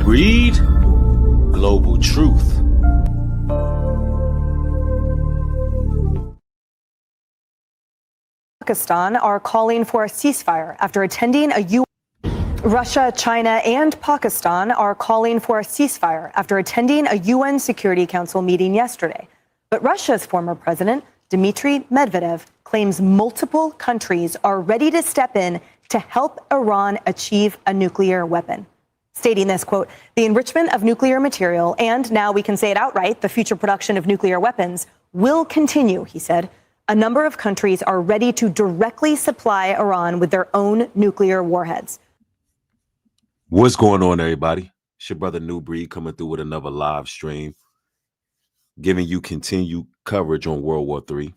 Read Global Truth. Pakistan are calling for a ceasefire after attending a UN. Russia, China, and Pakistan are calling for a ceasefire after attending a UN Security Council meeting yesterday. But Russia's former president, Dmitry Medvedev, claims multiple countries are ready to step in to help Iran achieve a nuclear weapon. Stating this, quote, the enrichment of nuclear material, and now we can say it outright, the future production of nuclear weapons will continue, he said. A number of countries are ready to directly supply Iran with their own nuclear warheads. What's going on, everybody? It's your brother New Breed coming through with another live stream, giving you continued coverage on World War III.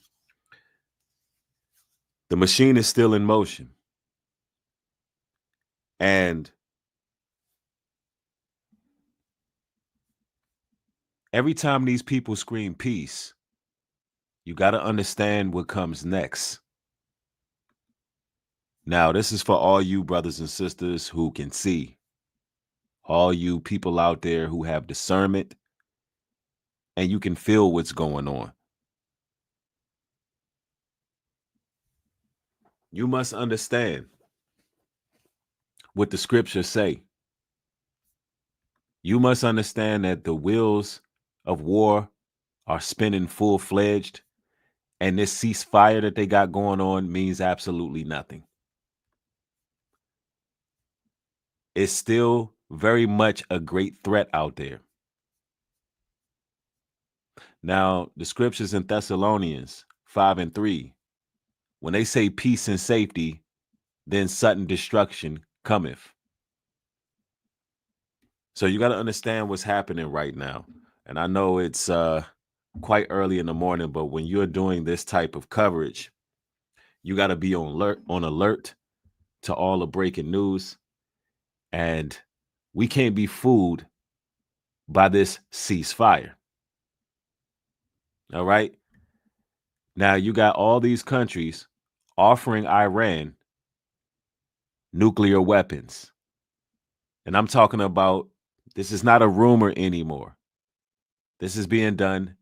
The machine is still in motion. And every time these people scream peace, you got to understand what comes next. Now, this is for all you brothers and sisters who can see, all you people out there who have discernment, and you can feel what's going on. You must understand what the scriptures say. You must understand that the wheels of war are spinning full-fledged, and this ceasefire that they got going on means absolutely nothing. It's still very much a great threat out there. Now, the scriptures in Thessalonians 5:3, when they say peace and safety, then sudden destruction cometh. So you got to understand what's happening right now. And I know it's quite early in the morning, but when you're doing this type of coverage, you got to be on alert to all the breaking news. And we can't be fooled by this ceasefire. All right. Now you got all these countries offering Iran nuclear weapons. And I'm talking about, this is not a rumor anymore. This is being done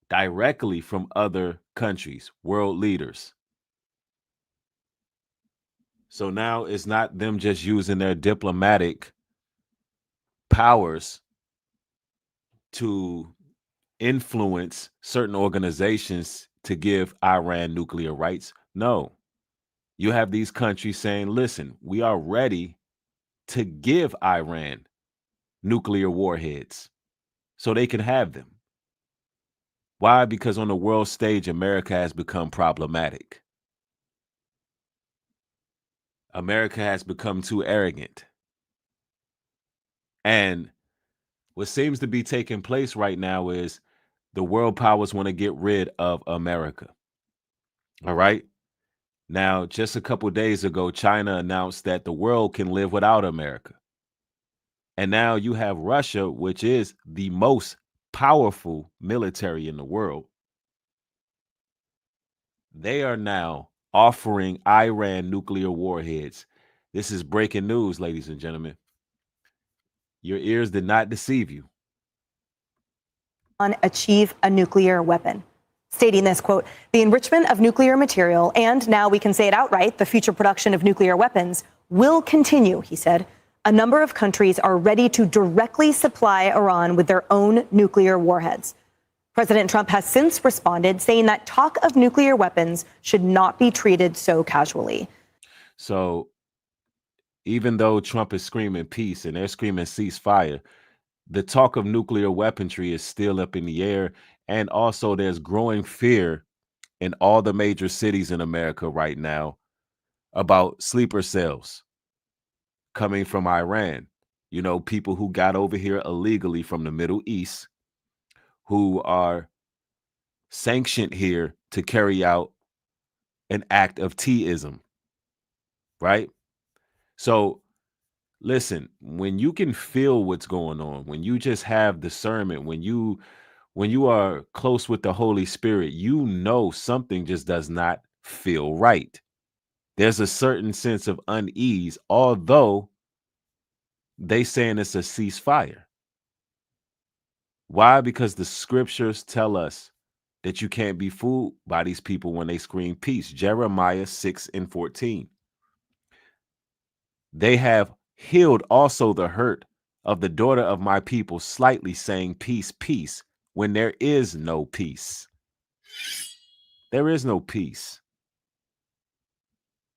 directly from other countries, world leaders. So now it's not them just using their diplomatic powers to influence certain organizations to give Iran nuclear rights. No, you have these countries saying, listen, we are ready to give Iran nuclear warheads so they can have them. Why? Because on the world stage, America has become problematic. America has become too arrogant. And what seems to be taking place right now is the world powers want to get rid of America. All right. Now, just a couple of days ago, China announced that the world can live without America. And now you have Russia, which is the most powerful military in the world. They are now offering Iran nuclear warheads. This is breaking news, ladies and gentlemen. Your ears did not deceive you. Achieve a nuclear weapon. Stating this, quote, the enrichment of nuclear material, and now we can say it outright, the future production of nuclear weapons will continue, he said. A number of countries are ready to directly supply Iran with their own nuclear warheads. President Trump has since responded, saying that talk of nuclear weapons should not be treated so casually. So even though Trump is screaming peace and they're screaming ceasefire, the talk of nuclear weaponry is still up in the air. And also there's growing fear in all the major cities in America right now about sleeper cells coming from Iran. You know, people who got over here illegally from the Middle East, who are sanctioned here to carry out an act of teaism, right? So listen, when you can feel what's going on, when you just have discernment, when you are close with the Holy Spirit, you know something just does not feel right. There's a certain sense of unease, although they saying it's a ceasefire. Why? Because the scriptures tell us that you can't be fooled by these people when they scream peace. Jeremiah 6:14. They have healed also the hurt of the daughter of my people slightly, saying peace, peace, when there is no peace. There is no peace.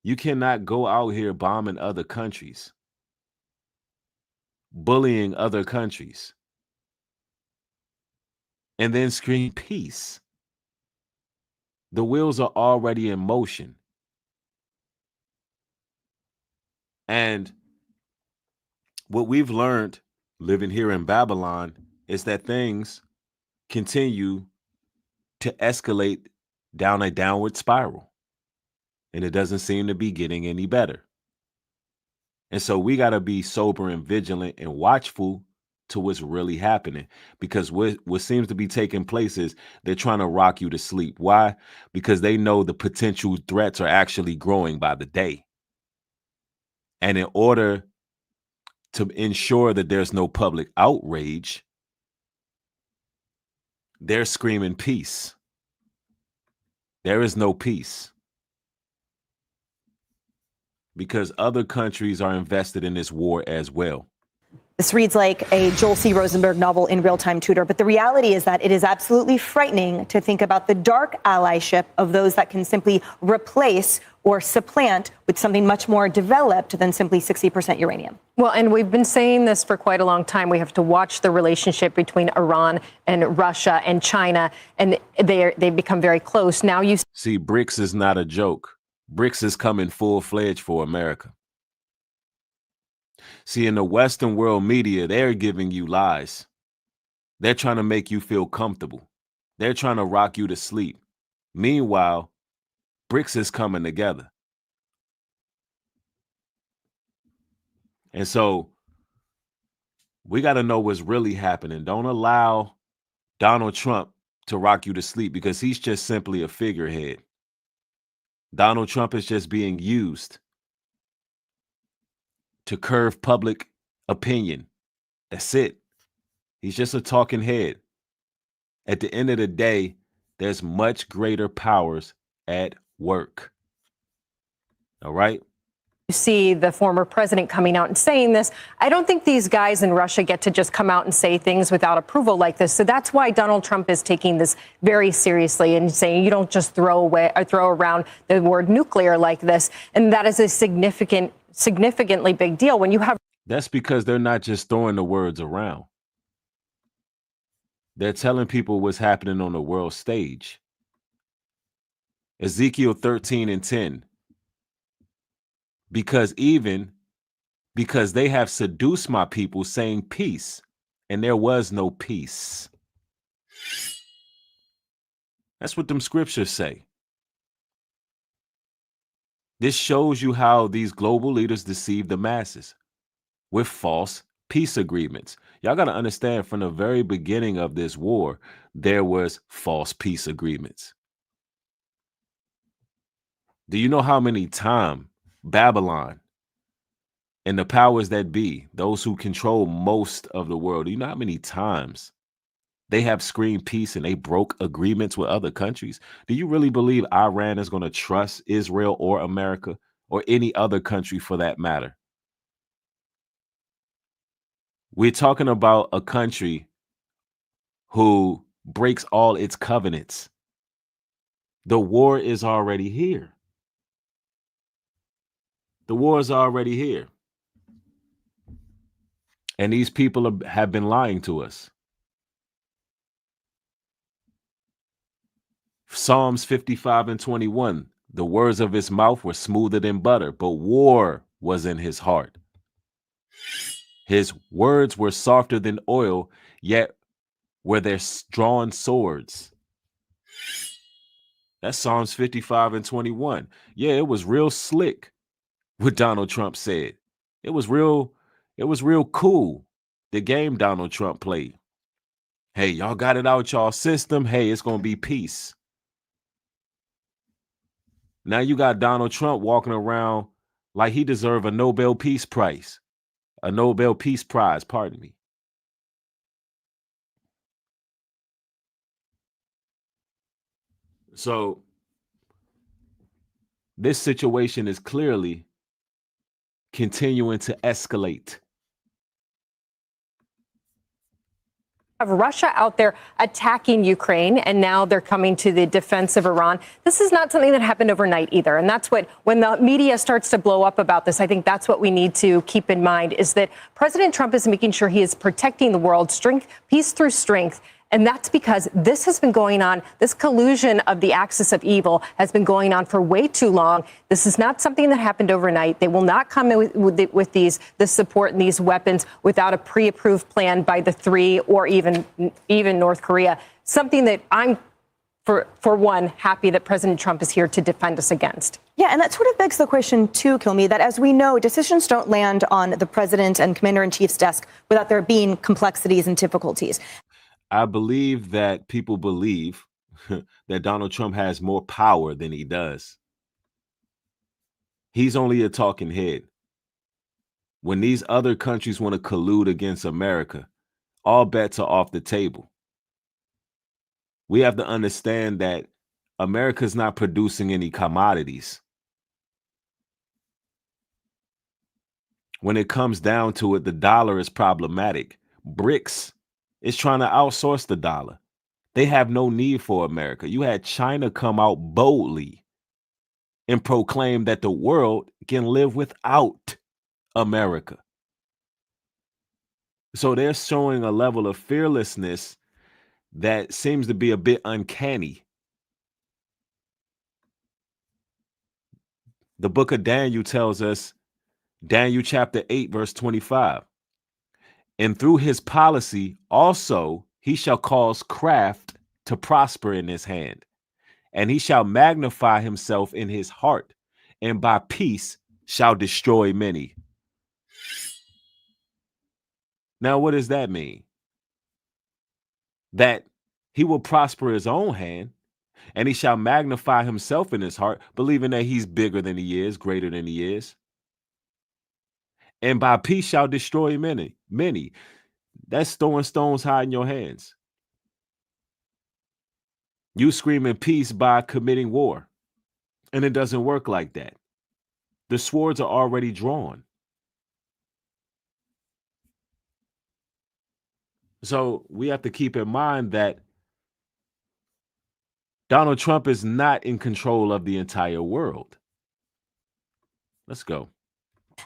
You cannot go out here bombing other countries, bullying other countries, and then scream peace. The wheels are already in motion. And what we've learned living here in Babylon is that things continue to escalate down a downward spiral. And it doesn't seem to be getting any better. And so we got to be sober and vigilant and watchful to what's really happening, because what seems to be taking place is they're trying to rock you to sleep. Why? Because they know the potential threats are actually growing by the day. And in order to ensure that there's no public outrage, they're screaming peace. There is no peace, because other countries are invested in this war as well. This reads like a Joel C. Rosenberg novel in real-time tutor, but the reality is that it is absolutely frightening to think about the dark allyship of those that can simply replace or supplant with something much more developed than simply 60% uranium. Well, and we've been saying this for quite a long time. We have to watch the relationship between Iran and Russia and China, and they've become very close. Now you see, BRICS is not a joke. BRICS is coming full-fledged for America. See, in the Western world media, they're giving you lies. They're trying to make you feel comfortable. They're trying to rock you to sleep. Meanwhile, BRICS is coming together. And so we got to know what's really happening. Don't allow Donald Trump to rock you to sleep, because he's just simply a figurehead. Donald Trump is just being used to curve public opinion. That's it. He's just a talking head. At the end of the day, there's much greater powers at work. All right? You see the former president coming out and saying this. I don't think these guys in Russia get to just come out and say things without approval like this. So that's why Donald Trump is taking this very seriously and saying you don't just throw around the word nuclear like this. And that is a significantly big deal when you have. That's because they're not just throwing the words around. They're telling people what's happening on the world stage. Ezekiel 13:10. Because they have seduced my people, saying peace, and there was no peace. That's what them scriptures say. This shows you how these global leaders deceive the masses with false peace agreements. Y'all got to understand, from the very beginning of this war, there was false peace agreements. Do you know how many times Babylon and the powers that be, those who control most of the world, do you know how many times they have screamed peace and they broke agreements with other countries? Do you really believe Iran is going to trust Israel or America or any other country for that matter? We're talking about a country who breaks all its covenants. The war is already here. The war is already here. And these people have been lying to us. Psalms 55:21, the words of his mouth were smoother than butter, but war was in his heart. His words were softer than oil, yet were there drawn swords. That's Psalms 55:21. Yeah, it was real slick what Donald Trump said. It was real cool, the game Donald Trump played. Hey, y'all got it out y'all system. Hey, it's going to be peace. Now you got Donald Trump walking around like he deserves a Nobel Peace Prize. A Nobel Peace Prize, pardon me. So this situation is clearly continuing to escalate. Of Russia out there attacking Ukraine, and now they're coming to the defense of Iran. This is not something that happened overnight either. And that's what, when the media starts to blow up about this, I think that's what we need to keep in mind, is that President Trump is making sure he is protecting the world, strength, peace through strength. And that's because this has been going on. This collusion of the axis of evil has been going on for way too long. This is not something that happened overnight. They will not come in with this support and these weapons without a pre-approved plan by the three or even North Korea. Something that I'm, for one, happy that President Trump is here to defend us against. Yeah, and that sort of begs the question, too, Kilme, that as we know, decisions don't land on the president and commander-in-chief's desk without there being complexities and difficulties. I believe that people believe that Donald Trump has more power than he does. He's only a talking head. When these other countries want to collude against America, all bets are off the table. We have to understand that America's not producing any commodities. When it comes down to it, the dollar is problematic. BRICS is trying to outsource the dollar. They have no need for America. You had China come out boldly and proclaim that the world can live without America. So they're showing a level of fearlessness that seems to be a bit uncanny. The book of Daniel tells us, Daniel chapter 8, verse 25, and through his policy also he shall cause craft to prosper in his hand, and he shall magnify himself in his heart, and by peace shall destroy many. Now, what does that mean? That he will prosper his own hand, and he shall magnify himself in his heart, believing that he's bigger than he is, greater than he is. And by peace shall destroy many. Many. That's throwing stones high in your hands. You screaming peace by committing war. And it doesn't work like that. The swords are already drawn. So we have to keep in mind that Donald Trump is not in control of the entire world. Let's go.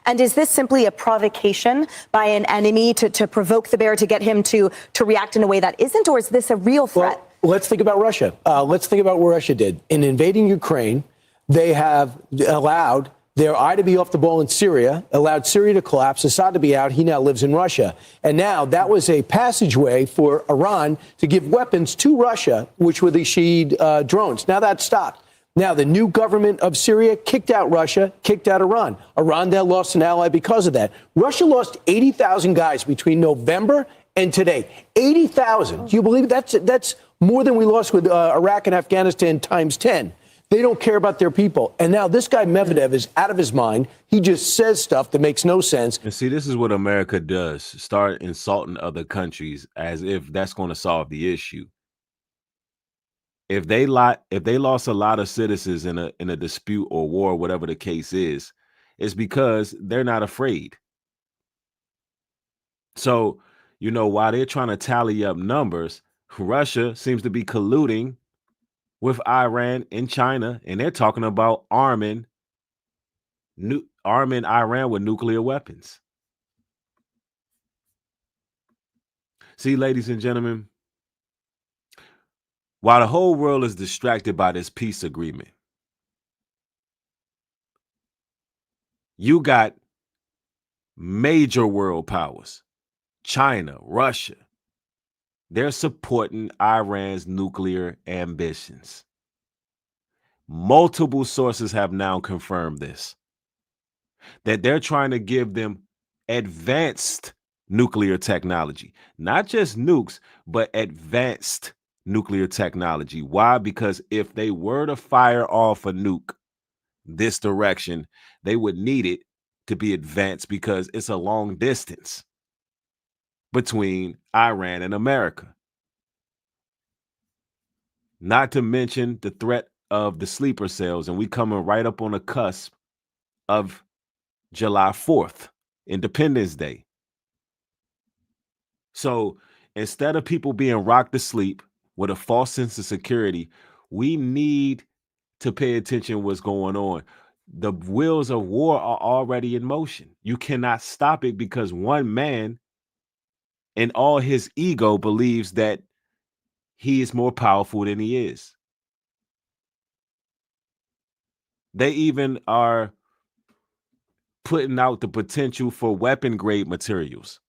And is this simply a provocation by an enemy to provoke the bear, to get him to react in a way that isn't, or is this a real threat? Well, let's think about Russia. Let's think about what Russia did. In invading Ukraine, they have allowed their eye to be off the ball in Syria, allowed Syria to collapse, Assad to be out. He now lives in Russia. And now that was a passageway for Iran to give weapons to Russia, which were the Shahid drones. Now that's stopped. Now, the new government of Syria kicked out Russia, kicked out Iran. Iran then lost an ally because of that. Russia lost 80,000 guys between November and today. 80,000. Do you believe it? That's more than we lost with Iraq and Afghanistan times 10. They don't care about their people. And now this guy Medvedev is out of his mind. He just says stuff that makes no sense. And see, this is what America does. Start insulting other countries as if that's going to solve the issue. If they lost a lot of citizens in a dispute or war, whatever the case is, it's because they're not afraid. So, while they're trying to tally up numbers, Russia seems to be colluding with Iran and China, and they're talking about arming Iran with nuclear weapons. See, ladies and gentlemen, while the whole world is distracted by this peace agreement, you got major world powers, China, Russia. They're supporting Iran's nuclear ambitions. Multiple sources have now confirmed this, that they're trying to give them advanced nuclear technology, not just nukes, but advanced nuclear technology. Why? Because if they were to fire off a nuke this direction, they would need it to be advanced because it's a long distance between Iran and America. Not to mention the threat of the sleeper cells, and we coming right up on the cusp of July 4th, Independence Day. So instead of people being rocked to sleep with a false sense of security, we need to pay attention to what's going on. The wheels of war are already in motion. You cannot stop it because one man in all his ego believes that he is more powerful than he is. They even are putting out the potential for weapon grade materials.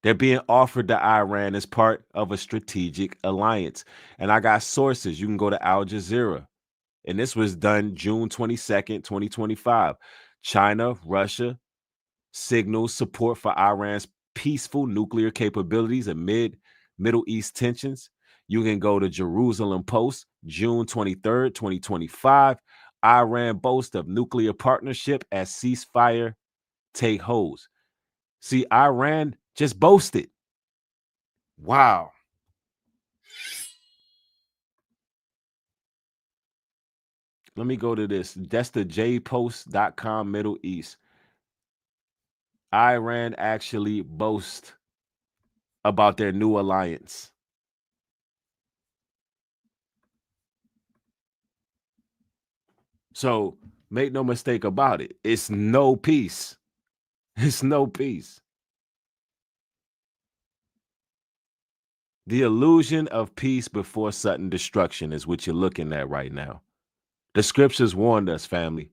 They're being offered to Iran as part of a strategic alliance. And I got sources. You can go to Al Jazeera. And this was done June 22nd, 2025. China, Russia signals support for Iran's peaceful nuclear capabilities amid Middle East tensions. You can go to Jerusalem Post, June 23rd, 2025. Iran boasts of nuclear partnership as ceasefire take holds. See, Iran just boasted. Wow. Let me go to this. That's the jpost.com Middle East. Iran actually boasts about their new alliance. So make no mistake about it. It's no peace. It's no peace. The illusion of peace before sudden destruction is what you're looking at right now. The scriptures warned us, family.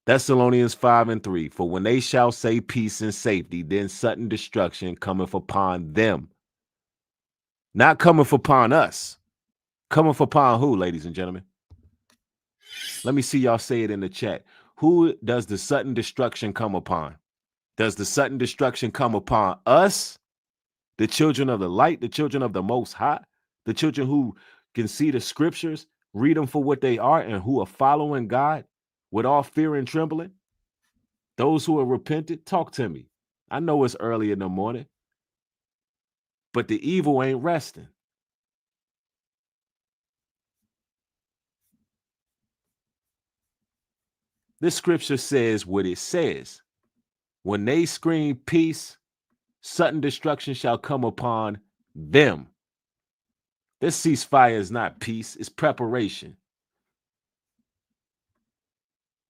Thessalonians 5:3. For when they shall say peace and safety, then sudden destruction cometh upon them. Not cometh upon us. Cometh upon who, ladies and gentlemen? Let me see y'all say it in the chat. Who does the sudden destruction come upon? Does the sudden destruction come upon us, the children of the light, the children of the Most High, the children who can see the scriptures, read them for what they are, and who are following God with all fear and trembling? Those who are repentant, talk to me. I know it's early in the morning, but the evil ain't resting. This scripture says what it says. When they scream peace, sudden destruction shall come upon them. This ceasefire is not peace, it's preparation.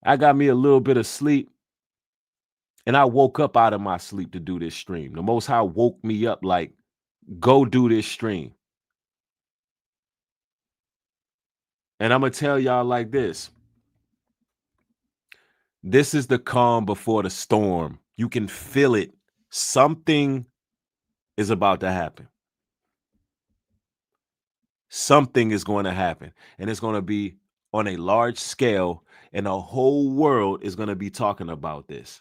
I got me a little bit of sleep, and I woke up out of my sleep to do this stream. The Most High woke me up like, go do this stream. And I'm going to tell y'all like this. This is the calm before the storm. You can feel it. Something is about to happen. Something is going to happen, and it's going to be on a large scale, and the whole world is going to be talking about this.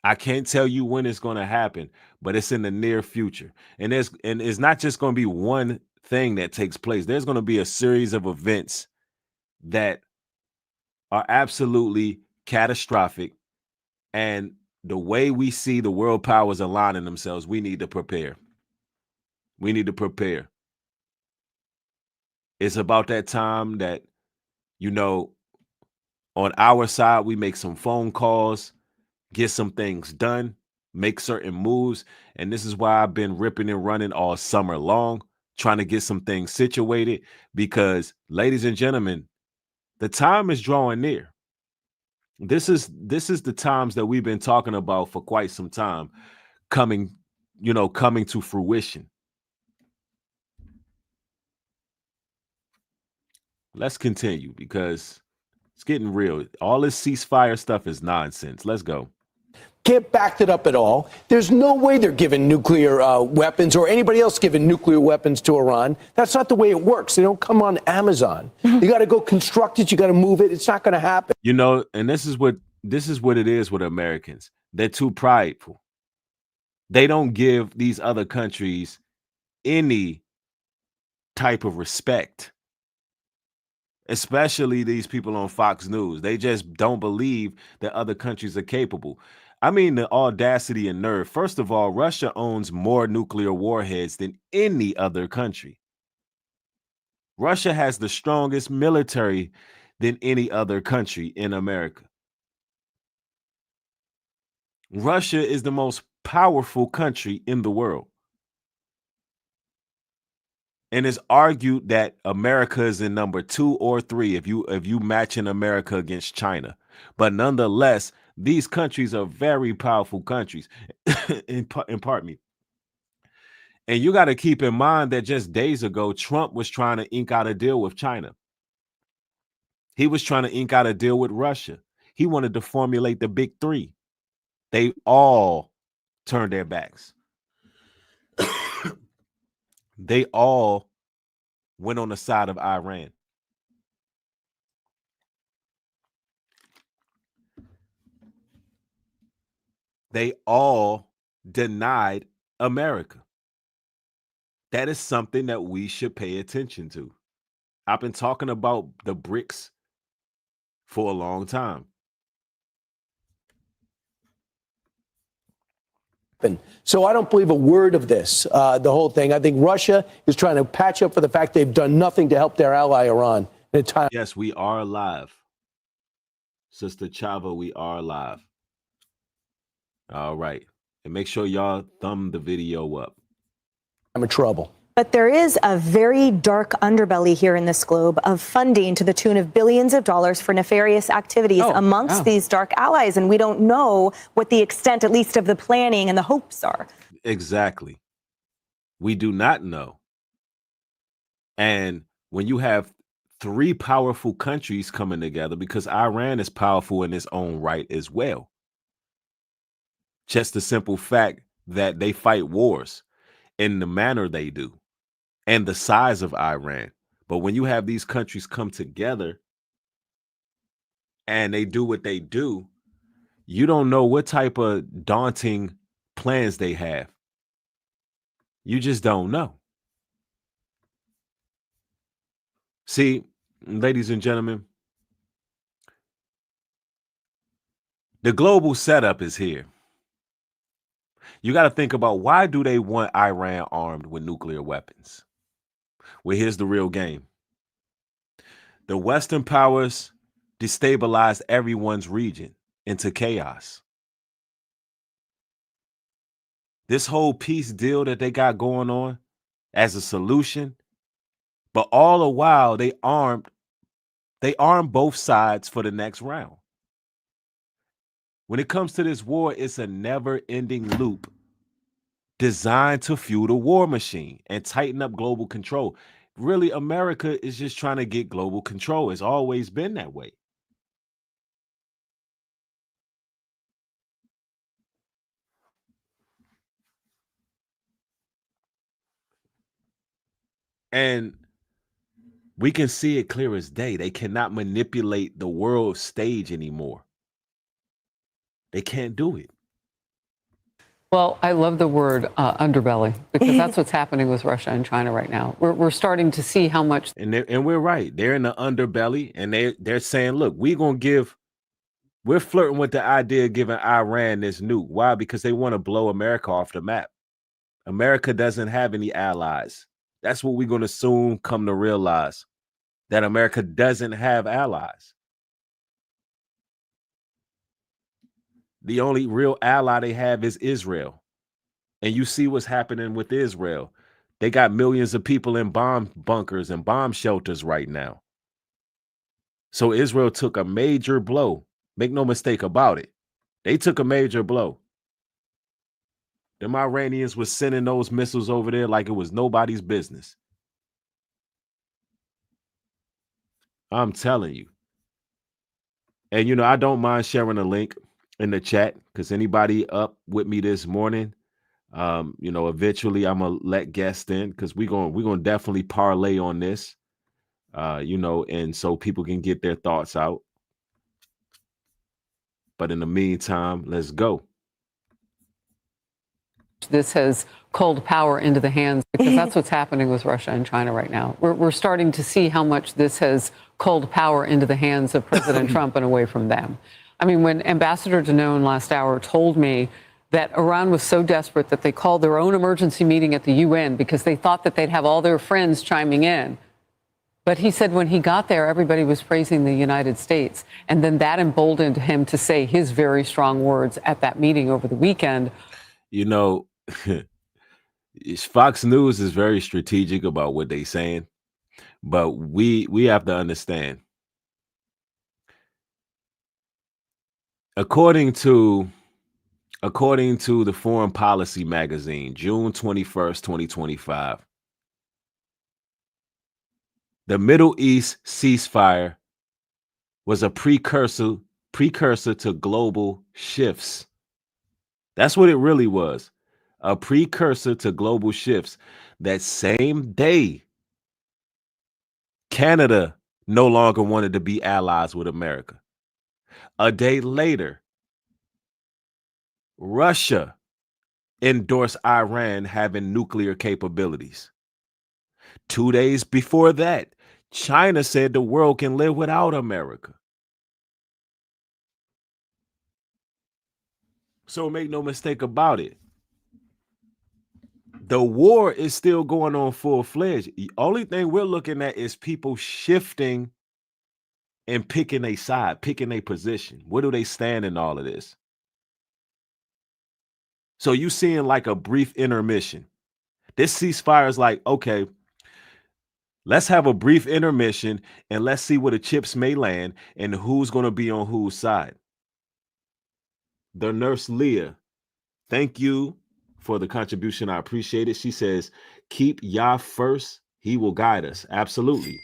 I can't tell you when it's going to happen, but it's in the near future. And it's not just going to be one thing that takes place. There's going to be a series of events that are absolutely catastrophic. And the way we see the world powers aligning themselves, we need to prepare. We need to prepare. It's about that time that, you know, on our side, we make some phone calls, get some things done, make certain moves. And this is why I've been ripping and running all summer long, trying to get some things situated, because, ladies and gentlemen, the time is drawing near. This is the times that we've been talking about for quite some time coming to fruition. Let's continue because it's getting real. All this ceasefire stuff is nonsense. Let's go. Can't back it up at all. There's no way they're giving nuclear weapons or anybody else giving nuclear weapons to Iran. That's not the way it works. They don't come on Amazon. You got to go construct it. You got to move it. It's not going to happen. You know, and this is what it is with Americans. They're too prideful. They don't give these other countries any type of respect. especially these people on Fox News. They just don't believe that other countries are capable. I mean, the audacity and nerve. First of all, Russia owns more nuclear warheads than any other country. Russia has the strongest military than any other country in America. Russia is the most powerful country in the world. And it's argued that America is in number 2 or 3 if you match in America against China. But nonetheless, these countries are very powerful countries. Pardon me. And you got to keep in mind that just days ago, Trump was trying to ink out a deal with China. He was trying to ink out a deal with Russia. He wanted to formulate the big 3. They all turned their backs. They all went on the side of Iran. They all denied America. That is something that we should pay attention to. I've been talking about the BRICS for a long time. So I don't believe a word of this, the whole thing. I think Russia is trying to patch up for the fact they've done nothing to help their ally Iran. Yes, we are alive. Sister Chava, we are alive. All right. And make sure y'all thumb the video up. I'm in trouble. But there is a very dark underbelly here in this globe of funding to the tune of billions of dollars for nefarious activities amongst these dark allies. And we don't know what the extent, at least, of the planning and the hopes are. Exactly. We do not know. And when you have 3 powerful countries coming together, because Iran is powerful in its own right as well. Just the simple fact that they fight wars in the manner they do and the size of Iran. But when you have these countries come together and they do what they do, you don't know what type of daunting plans they have. You just don't know. See, ladies and gentlemen, the global setup is here. You got to think about, why do they want Iran armed with nuclear weapons? Well, here's the real game. The Western powers destabilized everyone's region into chaos. This whole peace deal that they got going on as a solution, but all the while they armed both sides for the next round. When it comes to this war, it's a never-ending loop designed to fuel the war machine and tighten up global control. Really, America is just trying to get global control. It's always been that way. And we can see it clear as day. They cannot manipulate the world stage anymore. They can't do it. Well, I love the word underbelly, because that's what's happening with Russia and China right now. We're starting to see how much. And we're right. They're in the underbelly, and they're saying, look, we're flirting with the idea of giving Iran this nuke. Why? Because they want to blow America off the map. America doesn't have any allies. That's what we're going to soon come to realize, that America doesn't have allies. The only real ally they have is Israel. And you see what's happening with Israel. They got millions of people in bomb bunkers and bomb shelters right now. So Israel took a major blow. Make no mistake about it. They took a major blow. Them Iranians was sending those missiles over there like it was nobody's business. I'm telling you. And, I don't mind sharing a link in the chat, because anybody up with me this morning, eventually I'm going to let guests in, because we're going to definitely parlay on this, and so people can get their thoughts out. But in the meantime, let's go. this has culled power into the hands, because that's what's happening with Russia and China right now. We're starting to see how much this has culled power into the hands of President Trump and away from them. I mean, when Ambassador Danone last hour told me that Iran was so desperate that they called their own emergency meeting at the UN because they thought that they'd have all their friends chiming in. But he said when he got there, everybody was praising the United States. And then that emboldened him to say his very strong words at that meeting over the weekend. You know, Fox News is very strategic about what they're saying, but we have to understand. According to the Foreign Policy magazine, June 21st, 2025, the Middle East ceasefire was a precursor to global shifts. That's what it really was. A precursor to global shifts. That same day, Canada no longer wanted to be allies with America. A day later, Russia endorsed Iran having nuclear capabilities. 2 days before that, China said the world can live without America. So make no mistake about it. The war is still going on full-fledged. The only thing we're looking at is people shifting and picking a side, picking a position. Where do they stand in all of this? So you seeing like a brief intermission. This ceasefire is like, okay, let's have a brief intermission and let's see where the chips may land and who's going to be on whose side. The nurse Leah, thank you for the contribution. I appreciate it. She says, keep Yah first. He will guide us. Absolutely.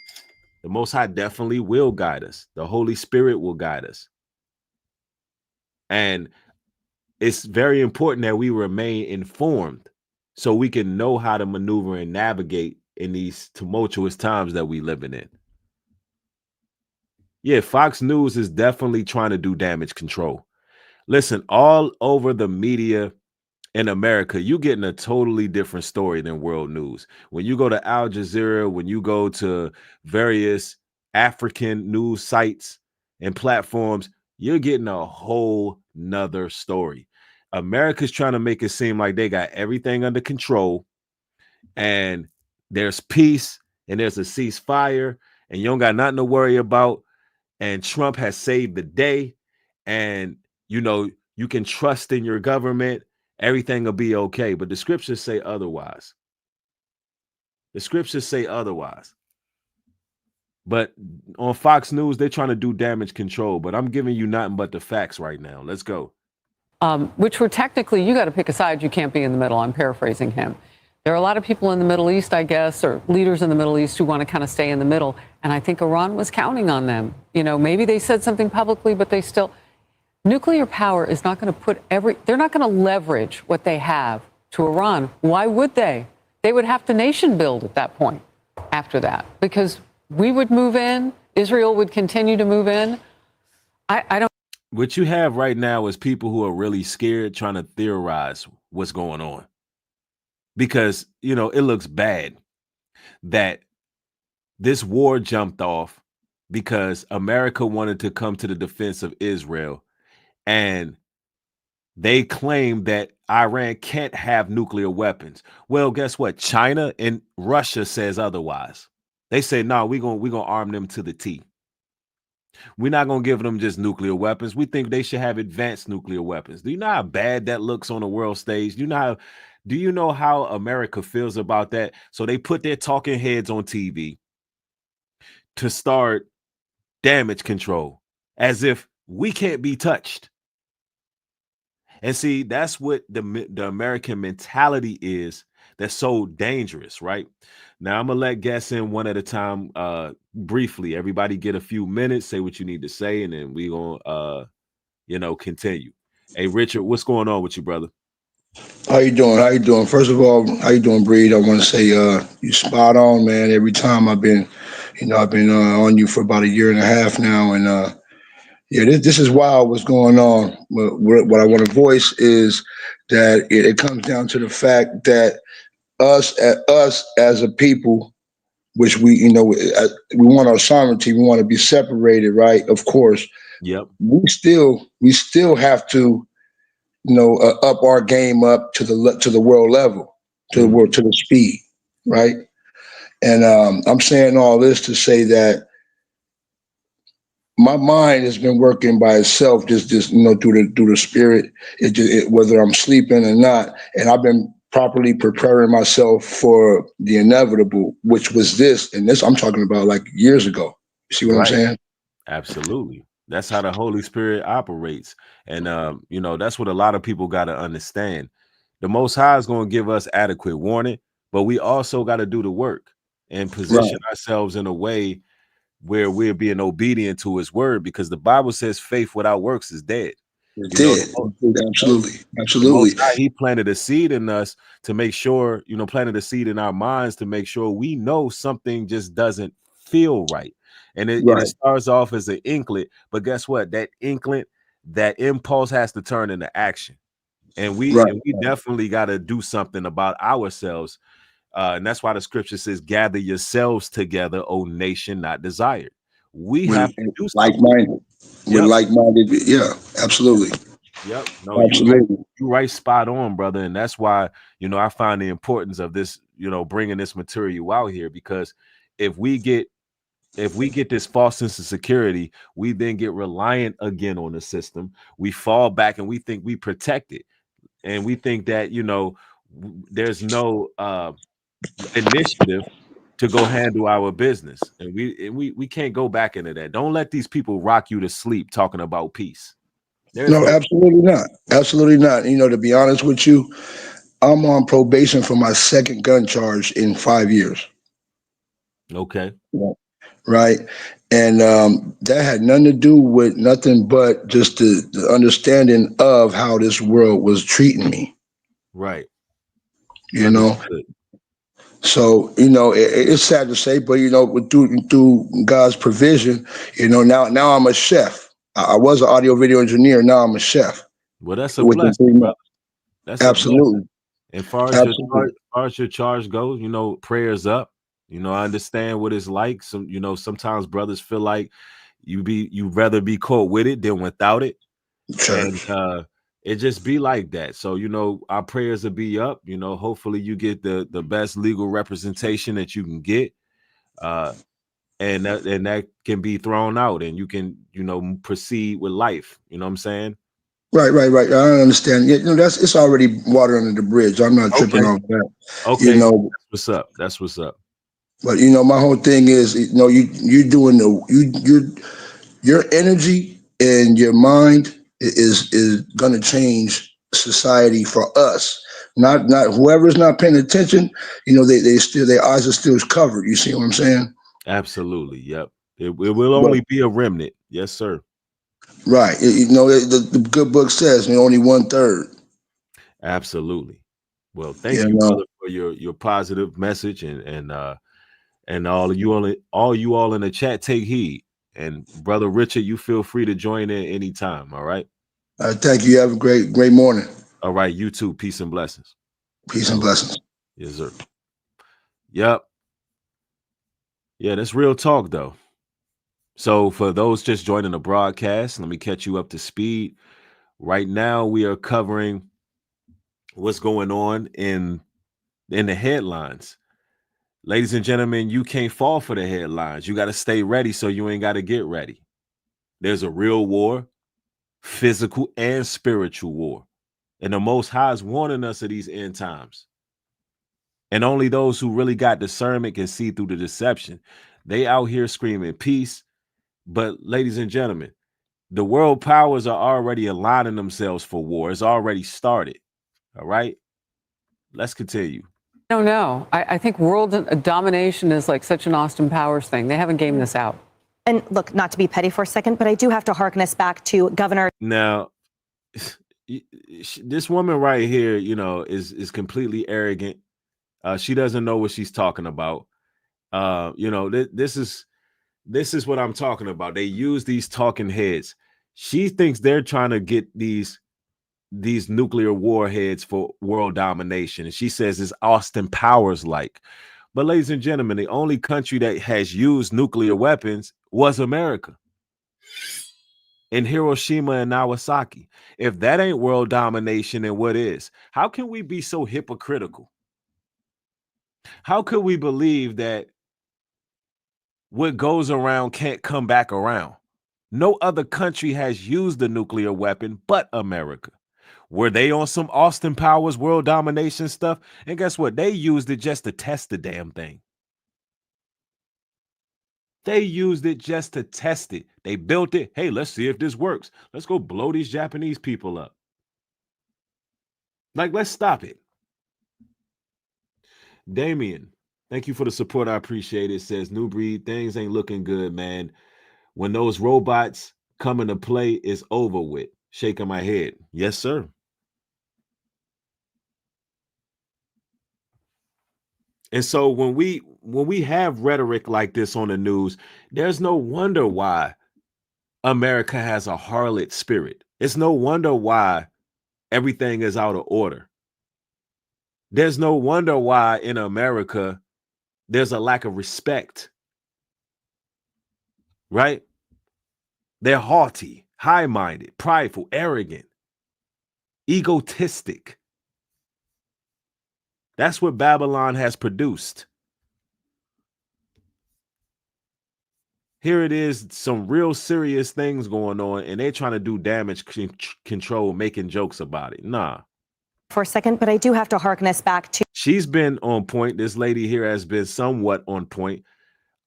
The Most High definitely will guide us. The Holy Spirit will guide us. And it's very important that we remain informed so we can know how to maneuver and navigate in these tumultuous times that we living in. Yeah, Fox News is definitely trying to do damage control. Listen, all over the media in America, you're getting a totally different story than world news. When you go to Al Jazeera, when you go to various African news sites and platforms, you're getting a whole nother story. America's trying to make it seem like they got everything under control and there's peace and there's a ceasefire and you don't got nothing to worry about. And Trump has saved the day. And, you know, you can trust in your government. Everything will be okay. But the scriptures say otherwise. The scriptures say otherwise. But on Fox News, they're trying to do damage control. But I'm giving you nothing but the facts right now. Let's go. Which were technically, you got to pick a side. You can't be in the middle. I'm paraphrasing him. There are a lot of people in the Middle East, I guess, or leaders in the Middle East who want to kind of stay in the middle. And I think Iran was counting on them. You know, maybe they said something publicly, but they still... Nuclear power is not going to put they're not going to leverage what they have to Iran. Why would they? They would have to nation build at that point after that, because we would move in. Israel would continue to move in. I don't. What you have right now is people who are really scared trying to theorize what's going on. Because, you know, it looks bad that this war jumped off because America wanted to come to the defense of Israel. And they claim that Iran can't have nuclear weapons. Well, guess what? China and Russia says otherwise. They say, no, we're gonna arm them to the T. We're not going to give them just nuclear weapons. We think they should have advanced nuclear weapons. Do you know how bad that looks on the world stage? Do you know how America feels about that? So they put their talking heads on TV to start damage control as if we can't be touched. And see, that's what the American mentality is that's so dangerous, right? Now, I'm going to let guests in one at a time briefly. Everybody get a few minutes, say what you need to say, and then we're going to, continue. Hey, Richard, what's going on with you, brother? How you doing? How you doing? First of all, how you doing, Breed? I want to say you spot on, man. Every time I've been on you for about a year and a half now, and yeah, this is wild what's going on. What I want to voice is that it comes down to the fact that us as a people, which we want our sovereignty, we want to be separated, right? Of course, Yep. we still have to up our game up to the world level, to the speed, right? And I'm saying all this to say that my mind has been working by itself, just through the spirit. Whether I'm sleeping or not, and I've been properly preparing myself for the inevitable, which was this. And this I'm talking about like years ago. You see what I'm saying? Absolutely. That's how the Holy Spirit operates. And that's what a lot of people got to understand. The Most High is going to give us adequate warning, but we also got to do the work and position ourselves in a way where we're being obedient to his word, because the Bible says faith without works is dead. Absolutely. The Most High, he planted a seed in us to make sure, planted a seed in our minds to make sure we know something just doesn't feel right. And it starts off as an inklet, but guess what? That inklet, that impulse has to turn into action. And we definitely got to do something about ourselves. And that's why the scripture says, gather yourselves together, O nation not desired. We have to do like-minded. We're like-minded. Yeah, absolutely. Yep. No, you right spot on, brother. And that's why, I find the importance of this, bringing this material out here, because if we get this false sense of security, we then get reliant again on the system. We fall back and we think we protect it. And we think that, there's no initiative to go handle our business. And we can't go back into that. Don't let these people rock you to sleep talking about peace. No, absolutely not. Absolutely not. To be honest with you, I'm on probation for my second gun charge in 5 years. Okay. Right. And that had nothing to do with nothing but just the understanding of how this world was treating me. Right. Understood. So, it's sad to say, but through God's provision, now I'm a chef. I was an audio video engineer. Now I'm a chef. Well, that's a blessing, brother. That's absolutely. And far as your charge goes, prayers up. I understand what it's like. Sometimes brothers feel like you'd rather be caught with it than without it. And it just be like that. So, our prayers will be up. Hopefully you get the best legal representation that you can get. And that can be thrown out and you can, proceed with life. You know what I'm saying? Right. I understand. It's already water under the bridge. I'm not tripping off that. Okay. That's what's up. But my whole thing is, you're doing your energy and your mind is going to change society for us. Not whoever's not paying attention. They still, their eyes are still covered. You see what I'm saying? Absolutely. Yep. It will only be a remnant. Yes, sir. Right. The good book says only 1/3. Absolutely. Well, thank you, brother, for your positive message and all you all in the chat, take heed. And brother Richard, you feel free to join in anytime. All right. Thank you. Have a great morning. All right. You too. Peace and blessings. Peace and blessings. Yes, sir. Yep. Yeah, that's real talk, though. So for those just joining the broadcast, let me catch you up to speed. Right now, we are covering what's going on in the headlines. Ladies and gentlemen, you can't fall for the headlines. You got to stay ready so you ain't got to get ready. There's a real war, physical and spiritual war. And the Most High is warning us of these end times. And only those who really got discernment can see through the deception. They out here screaming peace. But ladies and gentlemen, the world powers are already aligning themselves for war. It's already started. All right. Let's continue. I don't know. I think world domination is like such an Austin Powers thing. They haven't gamed this out. And look, not to be petty for a second, but I do have to hearken us back to Governor. Now, this woman right here, is completely arrogant. She doesn't know what she's talking about. This is what I'm talking about. They use these talking heads. She thinks they're trying to get these these nuclear warheads for world domination. And she says it's Austin Powers like. But ladies and gentlemen, the only country that has used nuclear weapons was America in Hiroshima and Nagasaki. If that ain't world domination, then what is? How can we be so hypocritical? How could we believe that what goes around can't come back around? No other country has used a nuclear weapon but America. Were they on some Austin Powers world domination stuff? And guess what? They used it just to test the damn thing. They used it just to test it. They built it. Hey, let's see if this works. Let's go blow these Japanese people up. Like, let's stop it. Damien, thank you for the support. I appreciate it. Says, New Breed, things ain't looking good, man. When those robots come into play, it's over with. Shaking my head. Yes, sir. And so when we have rhetoric like this on the news, there's no wonder why America has a harlot spirit. It's no wonder why everything is out of order. There's no wonder why in America there's a lack of respect. Right? They're haughty, high-minded, prideful, arrogant, egotistic. That's what Babylon has produced. Here it is, some real serious things going on, and they're trying to do damage control, making jokes about it. Nah. For a second, but I do have to harken us back to. She's been on point. This lady here has been somewhat on point,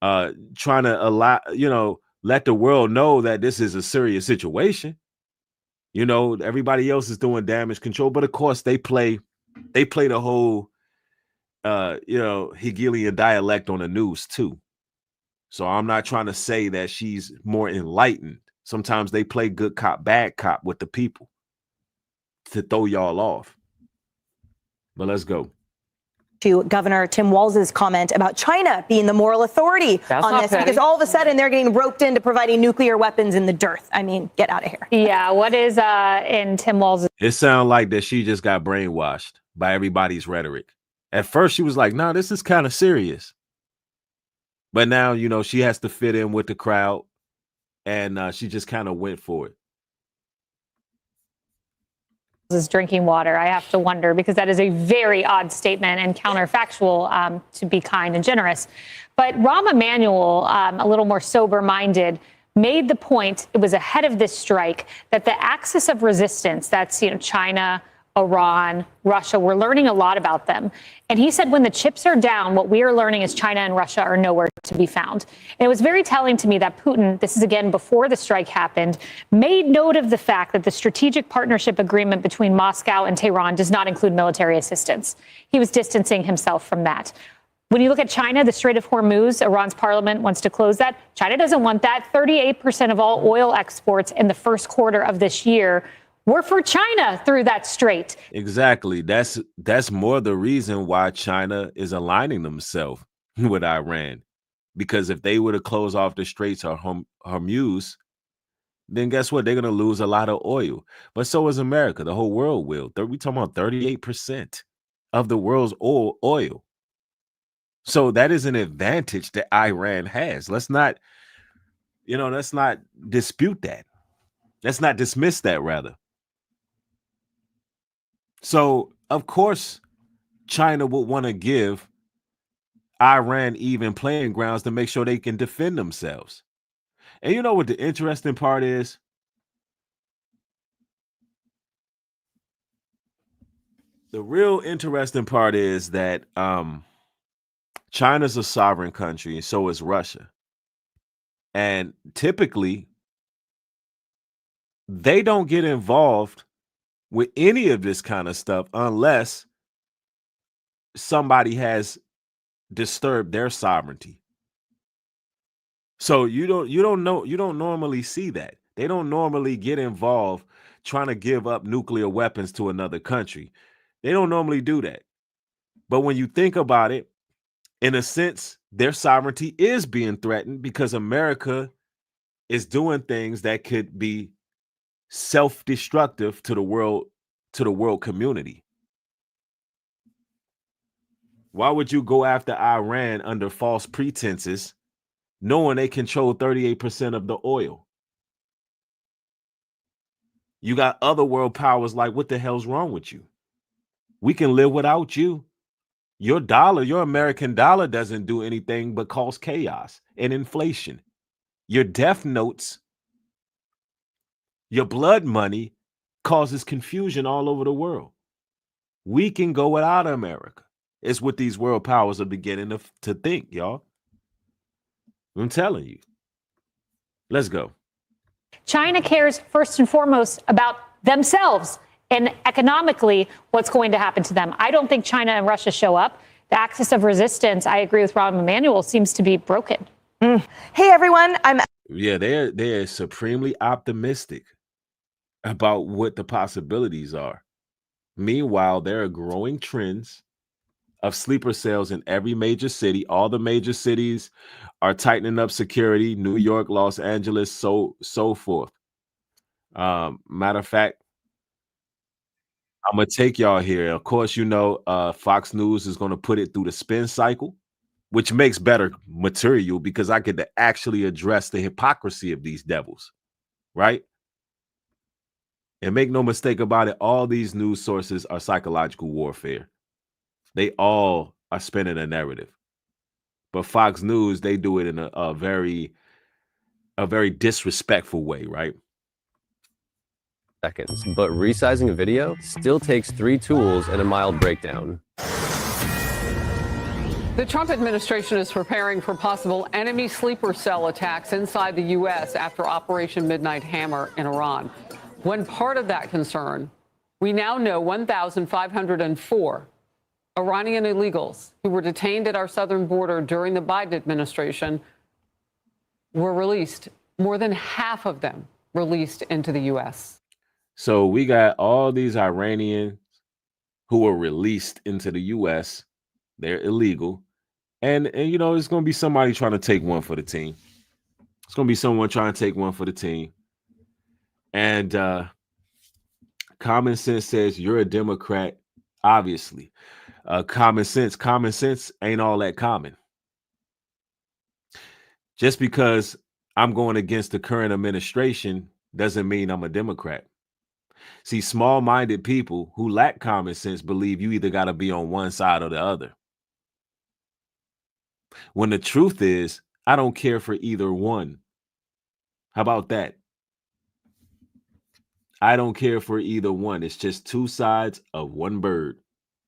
trying to let the world know that this is a serious situation. You know, everybody else is doing damage control, but of course they play the whole Hegelian dialect on the news too. So I'm not trying to say that she's more enlightened. Sometimes they play good cop, bad cop with the people to throw y'all off. But let's go. To Governor Tim Walz's comment about China being the moral authority on this, because all of a sudden they're getting roped into providing nuclear weapons in the dearth. I mean, get out of here. Yeah, what is in Tim Walz's? It sounds like that she just got brainwashed by everybody's rhetoric. At first she was like, no, this is kind of serious. But now, you know, she has to fit in with the crowd, and she just kind of went for it. Is drinking water. I have to wonder, because that is a very odd statement and counterfactual, to be kind and generous. But Rahm Emanuel, a little more sober-minded, made the point, it was ahead of this strike, that the axis of resistance, that's, China, Iran, Russia, we're learning a lot about them. And he said when the chips are down, what we are learning is China and Russia are nowhere to be found. And it was very telling to me that Putin, this is again before the strike happened, made note of the fact that the strategic partnership agreement between Moscow and Tehran does not include military assistance. He was distancing himself from that. When you look at China, the Strait of Hormuz, Iran's parliament wants to close that. China doesn't want that. 38% of all oil exports in the first quarter of this year were for China through that strait. Exactly. That's more the reason why China is aligning themselves with Iran. Because if they were to close off the straits or Hormuz, then guess what? They're going to lose a lot of oil. But so is America. The whole world will. We're talking about 38% of the world's oil. So that is an advantage that Iran has. Let's not dispute that. Let's not dismiss that, rather. So, of course, China would want to give Iran even playing grounds to make sure they can defend themselves. And you know what the interesting part is? The real interesting part is that China's a sovereign country, and so is Russia. And typically, they don't get involved with any of this kind of stuff unless somebody has disturbed their sovereignty. So you don't normally see that. They don't normally get involved trying to give up nuclear weapons to another country. They don't normally do that. But when you think about it, in a sense, their sovereignty is being threatened because America is doing things that could be self-destructive to the world to the world community. Why would you go after Iran under false pretenses, knowing they control 38% of the oil? You got other world powers like, what the hell's wrong with you? We can live without you. Your dollar, your American dollar doesn't do anything but cause chaos and inflation. Your death notes, your blood money causes confusion all over the world. We can go without America. It's what these world powers are beginning to think, y'all. I'm telling you. Let's go. China cares first and foremost about themselves and economically what's going to happen to them. I don't think China and Russia show up. The axis of resistance, I agree with Rahm Emanuel, seems to be broken. Hey, everyone. Yeah, they're supremely optimistic about what the possibilities are. Meanwhile, there are growing trends of sleeper cells in every major city. All the major cities are tightening up security. New York, Los Angeles, so forth. Matter of fact, I'm gonna take y'all here. Of course, you know, Fox News is gonna put it through the spin cycle, which makes better material because I get to actually address the hypocrisy of these devils, right? And make no mistake about it, all these news sources are psychological warfare. They all are spinning a narrative. But Fox News, they do it in a very disrespectful way, right? Seconds, but resizing a video still takes 3 tools and a mild breakdown. The Trump administration is preparing for possible enemy sleeper cell attacks inside the U.S. after Operation Midnight Hammer in Iran. One part of that concern, we now know 1,504 Iranian illegals who were detained at our southern border during the Biden administration were released. More than half of them released into the U.S. So we got all these Iranians who were released into the U.S. They're illegal. And you know, it's going to be somebody trying to take one for the team. It's going to be someone trying to take one for the team. And common sense says you're a Democrat, obviously. Common sense ain't all that common. Just because I'm going against the current administration doesn't mean I'm a Democrat. See, small-minded people who lack common sense believe you either got to be on one side or the other. When the truth is, I don't care for either one. How about that? I don't care for either one. It's just two sides of one bird.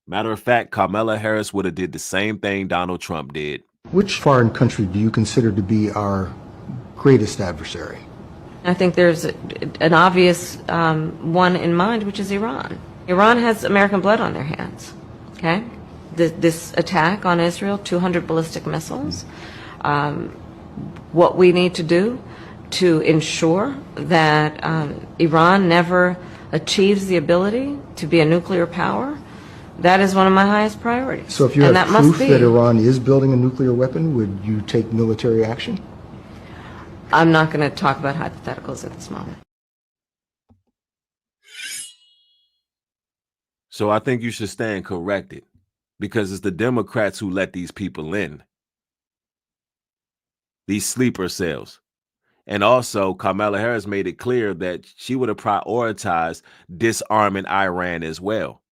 Matter of fact, Kamala Harris would have did the same thing Donald Trump did. Which foreign country do you consider to be our greatest adversary? I think there's an obvious one in mind, which is Iran. Iran has American blood on their hands, okay? This attack on Israel, 200 ballistic missiles. What we need to do to ensure that Iran never achieves the ability to be a nuclear power, that is one of my highest priorities. So if you have proof that Iran is building a nuclear weapon, would you take military action? I'm not going to talk about hypotheticals at this moment. So I think you should stand corrected because it's the Democrats who let these people in. These sleeper cells. And also, Kamala Harris made it clear that she would have prioritized disarming Iran as well.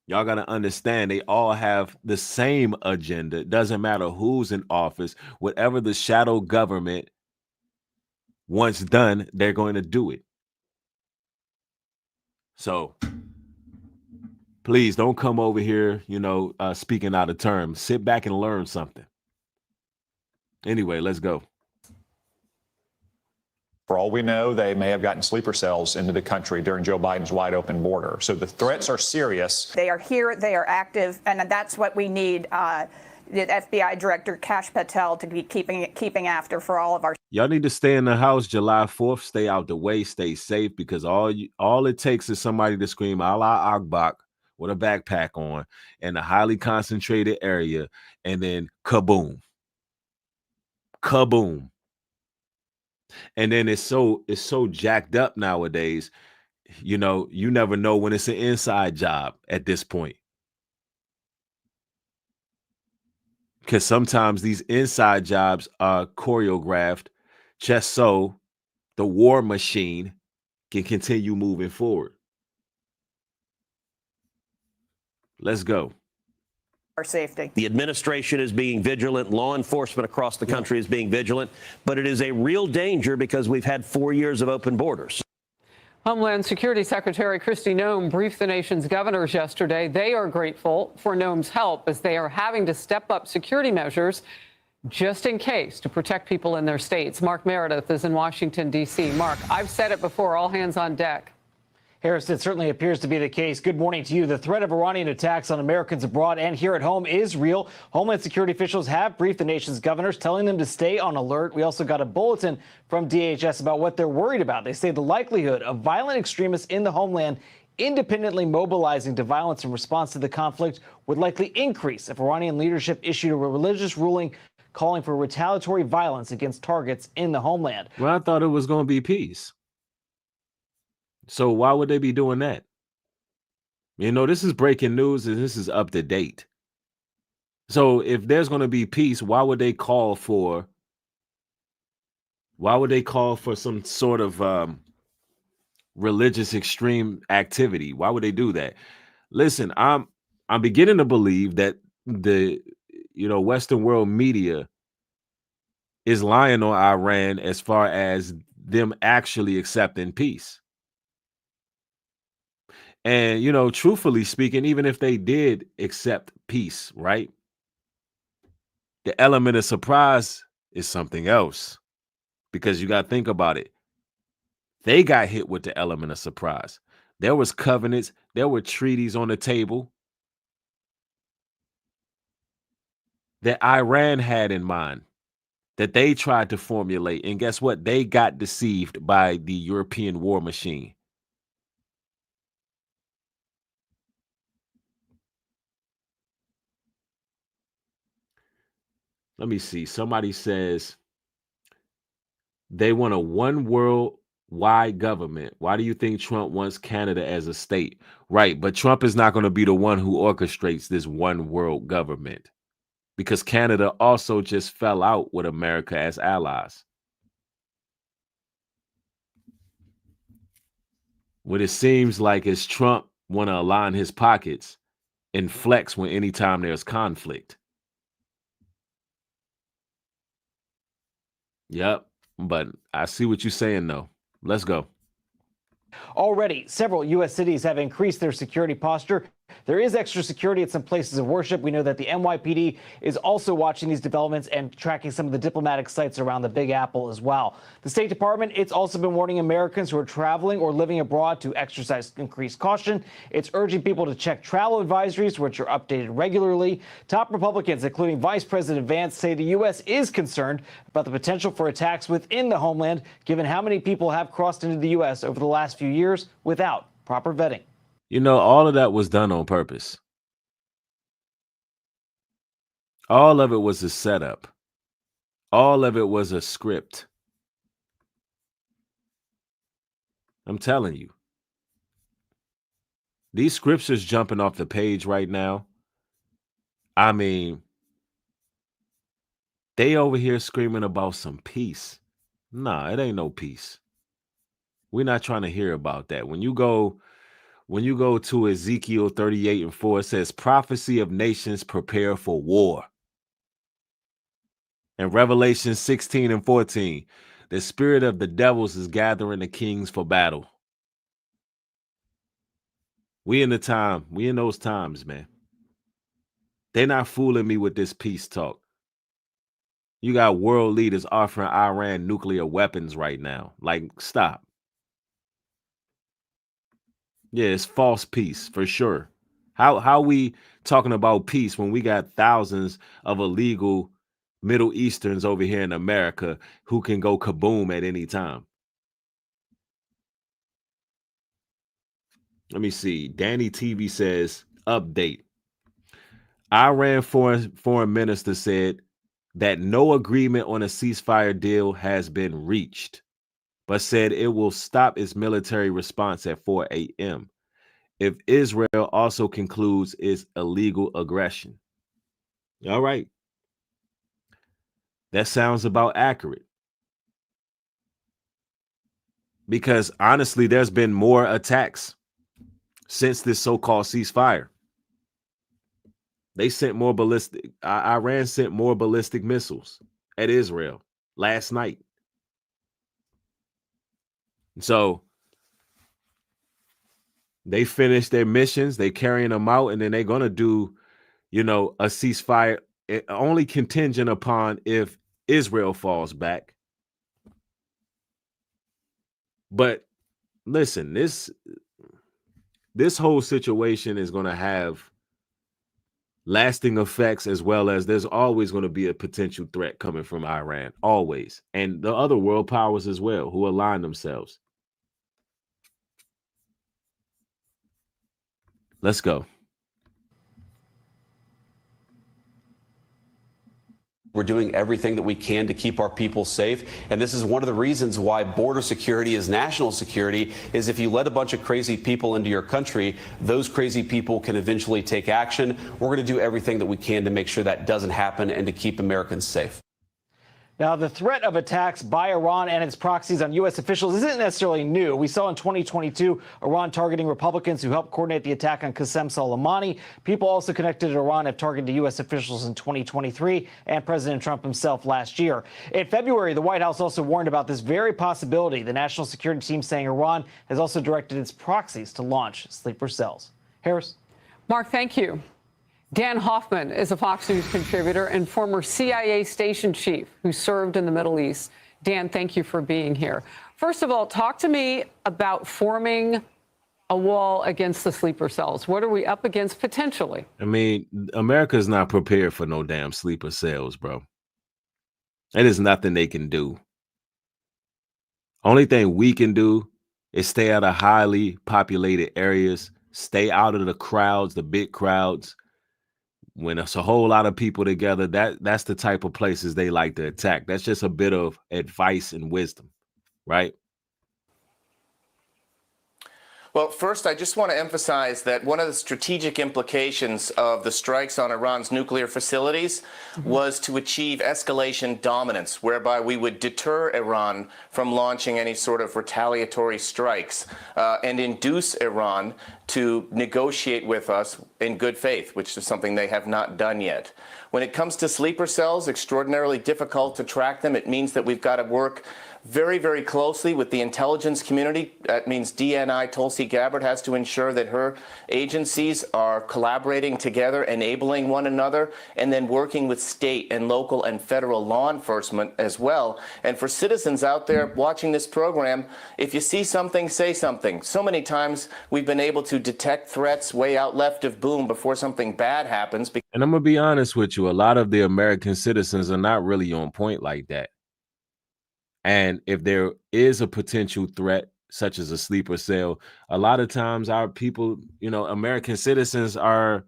Y'all got to understand, they all have the same agenda. It doesn't matter who's in office. Whatever the shadow government wants done, they're going to do it. So please don't come over here, speaking out of term. Sit back and learn something. Anyway, let's go. For all we know, they may have gotten sleeper cells into the country during Joe Biden's wide open border. So the threats are serious. They are here, they are active, and that's what we need the FBI Director Kash Patel to be keeping after for all of our. Y'all need to stay in the house July 4th, stay out the way, stay safe, because all it takes is somebody to scream Allah Akbar with a backpack on in a highly concentrated area, and then kaboom. Kaboom. And then it's so jacked up nowadays you know, you never know when it's an inside job at this point. Because sometimes these inside jobs are choreographed just so the war machine can continue moving forward. Let's go. Our safety. The administration is being vigilant. Law enforcement across the country is being vigilant. But it is a real danger because we've had 4 years of open borders. Homeland Security Secretary Kristi Noem briefed the nation's governors yesterday. They are grateful for Noem's help as they are having to step up security measures just in case to protect people in their states. Mark Meredith is in Washington, D.C. Mark, I've said it before, all hands on deck. Harris, it certainly appears to be the case. Good morning to you. The threat of Iranian attacks on Americans abroad and here at home is real. Homeland Security officials have briefed the nation's governors, telling them to stay on alert. We also got a bulletin from DHS about what they're worried about. They say the likelihood of violent extremists in the homeland independently mobilizing to violence in response to the conflict would likely increase if Iranian leadership issued a religious ruling calling for retaliatory violence against targets in the homeland. Well, I thought it was going to be peace. So why would they be doing that? You know, this is breaking news and this is up to date. So if there's going to be peace, why would they call for some sort of religious extreme activity? Why would they do that? Listen, I'm beginning to believe that the Western world media is lying on Iran as far as them actually accepting peace. And, you know, truthfully speaking, even if they did accept peace, right? The element of surprise is something else, because you got to think about it. They got hit with the element of surprise. There was covenants. There were treaties on the table that Iran had in mind that they tried to formulate. And guess what? They got deceived by the European war machine. Let me see. Somebody says they want a one worldwide government. Why do you think Trump wants Canada as a state? Right. But Trump is not going to be the one who orchestrates this one world government, because Canada also just fell out with America as allies. What it seems like is Trump want to align his pockets and flex when anytime there's conflict. Yep, but I see what you're saying, though. Let's go. Already, several U.S. cities have increased their security posture. There is extra security at some places of worship. We know that the NYPD is also watching these developments and tracking some of the diplomatic sites around the Big Apple as well. The State Department, it's also been warning Americans who are traveling or living abroad to exercise increased caution. It's urging people to check travel advisories, which are updated regularly. Top Republicans, including Vice President Vance, say the U.S. is concerned about the potential for attacks within the homeland, given how many people have crossed into the U.S. over the last few years without proper vetting. You know, all of that was done on purpose. All of it was a setup. All of it was a script. I'm telling you. These scriptures jumping off the page right now. I mean, they over here screaming about some peace. Nah, it ain't no peace. We're not trying to hear about that. When you go to Ezekiel 38:4, it says, prophecy of nations prepare for war. And Revelation 16:14, the spirit of the devils is gathering the kings for battle. We in those times, man. They're not fooling me with this peace talk. You got world leaders offering Iran nuclear weapons right now. Like, stop. Yeah, it's false peace for sure. How we talking about peace when we got thousands of illegal Middle Easterns over here in America who can go kaboom at any time? Let me see. Danny TV says, update. Iran foreign minister said that no agreement on a ceasefire deal has been reached. but said it will stop its military response at 4 a.m. if Israel also concludes its illegal aggression. All right. That sounds about accurate. Because honestly, there's been more attacks since this so-called ceasefire. They sent more ballistic. Iran sent more ballistic missiles at Israel last night. So they finished their missions. They carrying them out, and then they're gonna do, a ceasefire only contingent upon if Israel falls back. But listen, this whole situation is gonna have lasting effects, as well as there's always going to be a potential threat coming from Iran, always, and the other world powers as well who align themselves. Let's go. We're doing everything that we can to keep our people safe. And this is one of the reasons why border security is national security, is if you let a bunch of crazy people into your country, those crazy people can eventually take action. We're going to do everything that we can to make sure that doesn't happen and to keep Americans safe. Now, the threat of attacks by Iran and its proxies on U.S. officials isn't necessarily new. We saw in 2022 Iran targeting Republicans who helped coordinate the attack on Qasem Soleimani. People also connected to Iran have targeted U.S. officials in 2023 and President Trump himself last year. In February, the White House also warned about this very possibility. The national security team saying Iran has also directed its proxies to launch sleeper cells. Harris? Mark, thank you. Dan Hoffman is a Fox News contributor and former CIA station chief who served in the Middle East. Dan, thank you for being here. First of all, talk to me about forming a wall against the sleeper cells. What are we up against potentially? I mean, America's not prepared for no damn sleeper cells, bro. It is nothing they can do. Only thing we can do is stay out of highly populated areas, stay out of the crowds, the big crowds. When it's a whole lot of people together, that's the type of places they like to attack. That's just a bit of advice and wisdom, right? Well, first, I just want to emphasize that one of the strategic implications of the strikes on Iran's nuclear facilities was to achieve escalation dominance, whereby we would deter Iran from launching any sort of retaliatory strikes and induce Iran to negotiate with us in good faith, which is something they have not done yet. When it comes to sleeper cells, extraordinarily difficult to track them. It means that we've got to work very, very closely with the intelligence community. That means DNI Tulsi Gabbard has to ensure that her agencies are collaborating together, enabling one another, and then working with state and local and federal law enforcement as well. And for citizens out there watching this program, if you see something, say something. So many times we've been able to detect threats way out left of boom before something bad happens. And I'm going to be honest with you, a lot of the American citizens are not really on point like that. And if there is a potential threat, such as a sleeper cell, a lot of times our people, American citizens are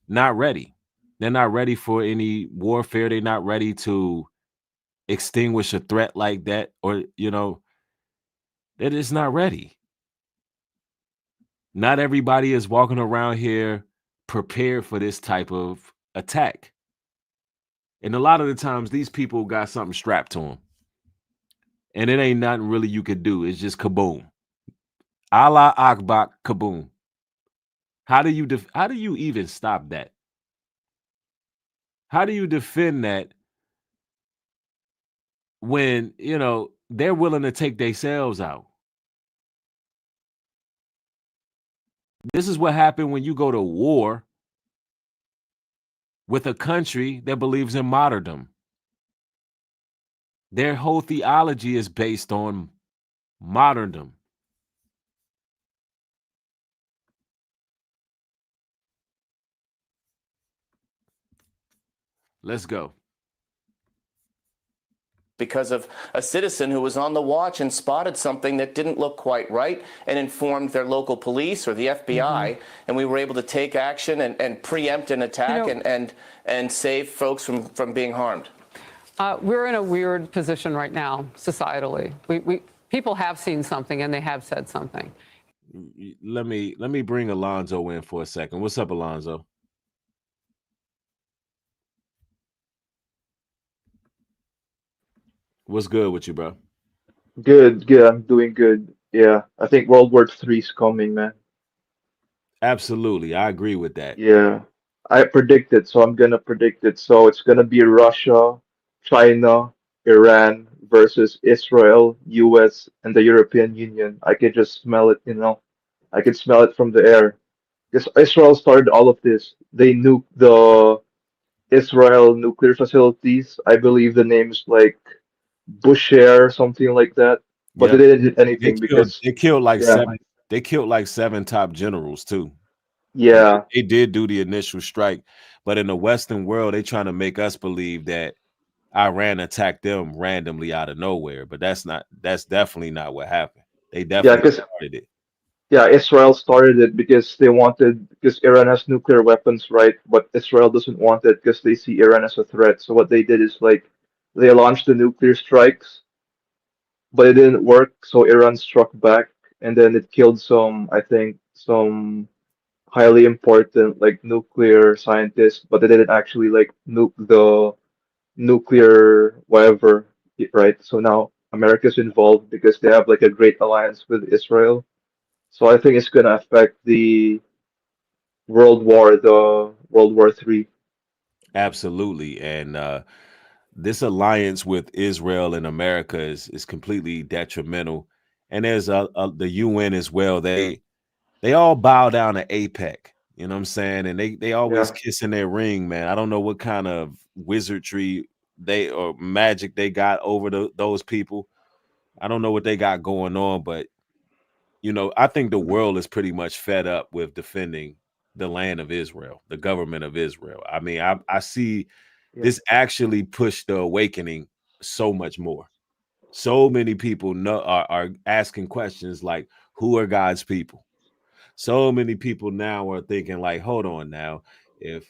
not ready. They're not ready for any warfare. They're not ready to extinguish a threat like that, or, they're just not ready. Not everybody is walking around here prepared for this type of attack. And a lot of the times these people got something strapped to them. And it ain't nothing really you could do. It's just kaboom. Allah Akbar, kaboom. How do you even stop that? How do you defend that when, they're willing to take themselves out? This is what happened when you go to war with a country that believes in martyrdom. Their whole theology is based on martyrdom. Let's go. Because of a citizen who was on the watch and spotted something that didn't look quite right and informed their local police or the FBI, and we were able to take action and preempt an attack and save folks from being harmed. We're in a weird position right now, societally. People have seen something and they have said something. Let me bring Alonzo in for a second. What's up, Alonzo? What's good with you, bro? Good, good. I'm doing good. Yeah, I think World War III is coming, man. Absolutely, I agree with that. Yeah, I predict it, so I'm gonna predict it. So it's gonna be Russia, China, Iran versus Israel, US, and the European Union. I can just smell it, you know. I can smell it from the air. Because Israel started all of this. They nuked the Israel nuclear facilities. I believe the name's like Bushehr, something like that. But they Yep. didn't do anything because, They killed like yeah, seven top generals too. And yeah, they did do the initial strike, but in the Western world, they trying to make us believe that Iran attacked them randomly out of nowhere. But that's definitely not what happened. They yeah, definitely because started it. yeah, Israel started it because they wanted because Iran has nuclear weapons, right? But Israel doesn't want it because they see Iran as a threat. So what they did is like they launched the nuclear strikes, but it didn't work. So Iran struck back, and then it killed some, I think, some highly important like nuclear scientists, but they didn't actually like nuke the nuclear whatever, right? So now America's involved because they have like a great alliance with Israel. So I think it's gonna affect the World War III. Absolutely. And this alliance with Israel and America is completely detrimental. And there's the UN as well. They all bow down to APEC. You know what I'm saying? And they always Yeah. kiss in their ring, man. I don't know what kind of wizardry they or magic they got over those people. I don't know what they got going on, but I think the world is pretty much fed up with defending the land of Israel, the government of Israel. I mean, I see Yeah. this actually pushed the awakening so much more. So many people are asking questions like, who are God's people? So many people now are thinking like, hold on now, if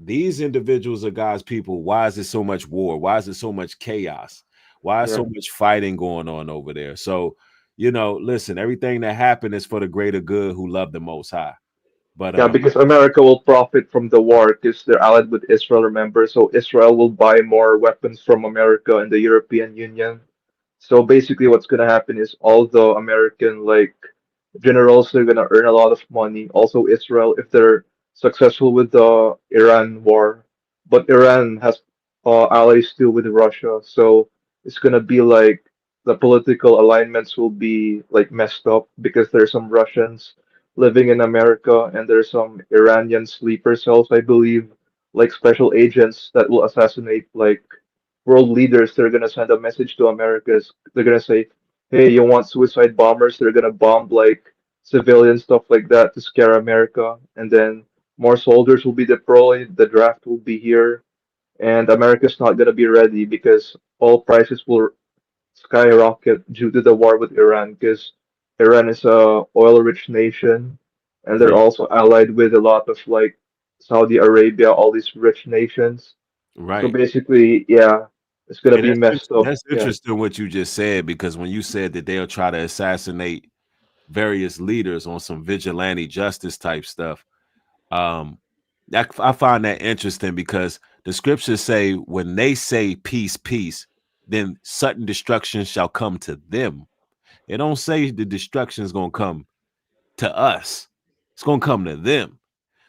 these individuals are God's people, why is there so much war? Why is there so much chaos? Why is Yeah. so much fighting going on over there? So, listen, everything that happened is for the greater good who love the Most High. But Yeah, because America will profit from the war because they're allied with Israel, remember? So Israel will buy more weapons from America and the European Union. So basically, what's gonna happen is all the American like generals are gonna earn a lot of money. Also, Israel, if they're successful with the Iran war, but Iran has allies too with Russia, so it's gonna be like the political alignments will be like messed up because there's some Russians living in America and there's some Iranian sleeper cells, I believe, like special agents that will assassinate like world leaders. They're gonna send a message to America. They're gonna say, "Hey, you want suicide bombers?" They're gonna bomb like civilian stuff like that to scare America, and then more soldiers will be deployed. The draft will be here, and America's not gonna be ready because all prices will skyrocket due to the war with Iran. Because Iran is a oil-rich nation, and they're yeah, also allied with a lot of like Saudi Arabia, all these rich nations. So right. basically, yeah, it's gonna And be messed up. that's Yeah, interesting what you just said, because when you said that they'll try to assassinate various leaders on some vigilante justice type stuff, um, I find that interesting because the scriptures say when they say peace, peace, then sudden destruction shall come to them. It don't say the destruction is gonna come to us. It's gonna come to them.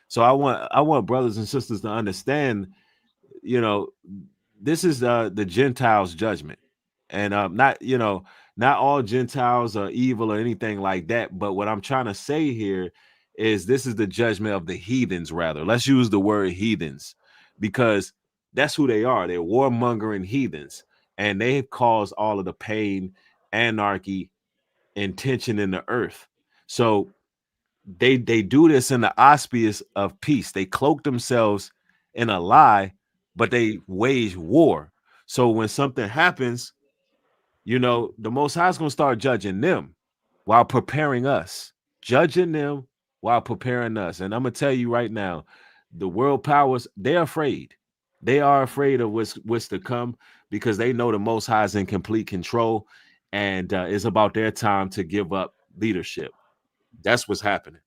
So I want brothers and sisters to understand, you know, this is the Gentiles' judgment, and not all Gentiles are evil or anything like that. But what I'm trying to say here is this is the judgment of the heathens. Rather, let's use the word heathens because that's who they are. They're warmongering heathens, and they have caused all of the pain, anarchy, and tension in the earth. So they do this in the auspice of peace. They cloak themselves in a lie, but they wage war. So when something happens, the Most High is going to start judging them while preparing us, judging them while preparing us. And I'm going to tell you right now, the world powers, they're afraid. They are afraid of what's to come because they know the Most High is in complete control. and it's about their time to give up leadership. That's what's happening.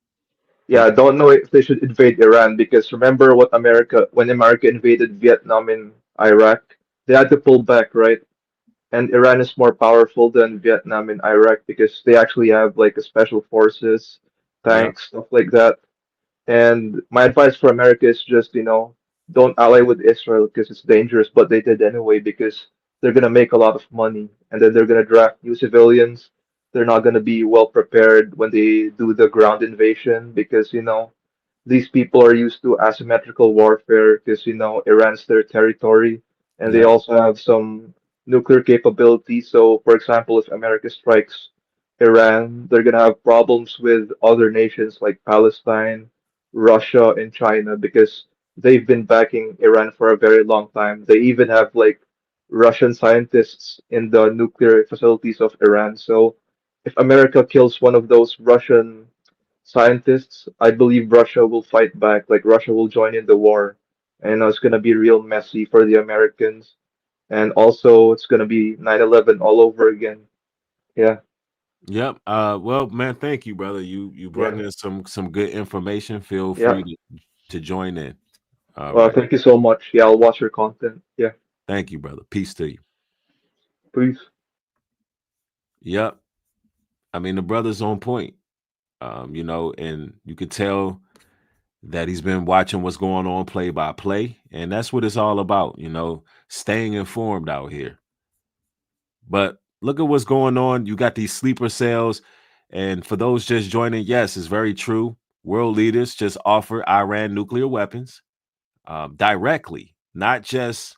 Yeah, I don't know if they should invade Iran because remember what America when America invaded Vietnam and Iraq, they had to pull back, right? And Iran is more powerful than Vietnam and Iraq because they actually have like a special forces, Yeah. tanks, stuff like that. And my advice for America is just, don't ally with Israel because it's dangerous, but they did anyway because they're gonna make a lot of money and then they're gonna draft new civilians. They're not gonna be well prepared when they do the ground invasion because, these people are used to asymmetrical warfare because, Iran's their territory and they Yeah. also have some nuclear capability. So, for example, if America strikes Iran, they're gonna have problems with other nations like Palestine, Russia, and China because they've been backing Iran for a very long time. They even have like Russian scientists in the nuclear facilities of Iran. So if America kills one of those Russian scientists, I believe Russia will fight back. Like Russia will join in the war. And it's going to be real messy for the Americans. And also, it's going to be 9/11 all over again. Yeah, Yep. Well, man, thank you, brother. You brought yeah, in some good information. Feel yeah. free to join in. All Well, right. thank you so much. Yeah, I'll watch your content. Yeah, Thank you, brother. Peace to you. please. Yep. I mean, the brother's on point. And you could tell that he's been watching what's going on play by play, and that's what it's all about, staying informed out here. But look at what's going on. You got these sleeper cells, and for those just joining, yes, it's very true. World leaders just offer Iran nuclear weapons directly, not just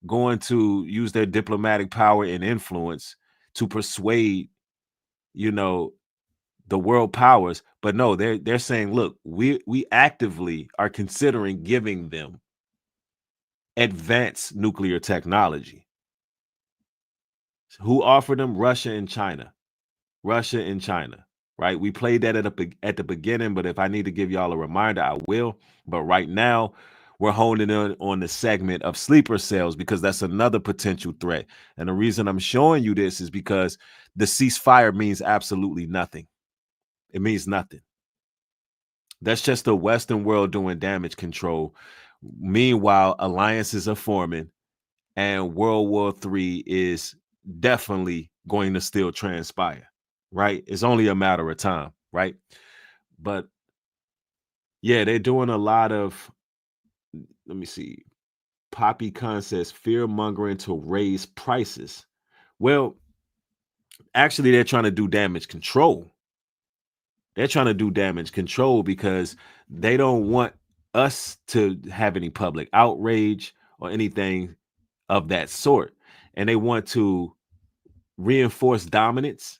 going to use their diplomatic power and influence to persuade, you know, the world powers, but no, they're saying, look, we actively are considering giving them advanced nuclear technology. Who offered them? Russia and China. Russia and China, right? We played that at the beginning, but if I need to give y'all a reminder, I will. But right now, we're honing in on the segment of sleeper cells because that's another potential threat. And the reason I'm showing you this is because the ceasefire means absolutely nothing. It means nothing. That's just the Western world doing damage control. Meanwhile, alliances are forming, and World War III is definitely going to still transpire, right? It's only a matter of time, right? But yeah, they're doing a lot of, let me see, Poppy says fear mongering to raise prices. Well, actually, they're trying to do damage control. They're trying to do damage control because they don't want us to have any public outrage or anything of that sort. And they want to reinforce dominance,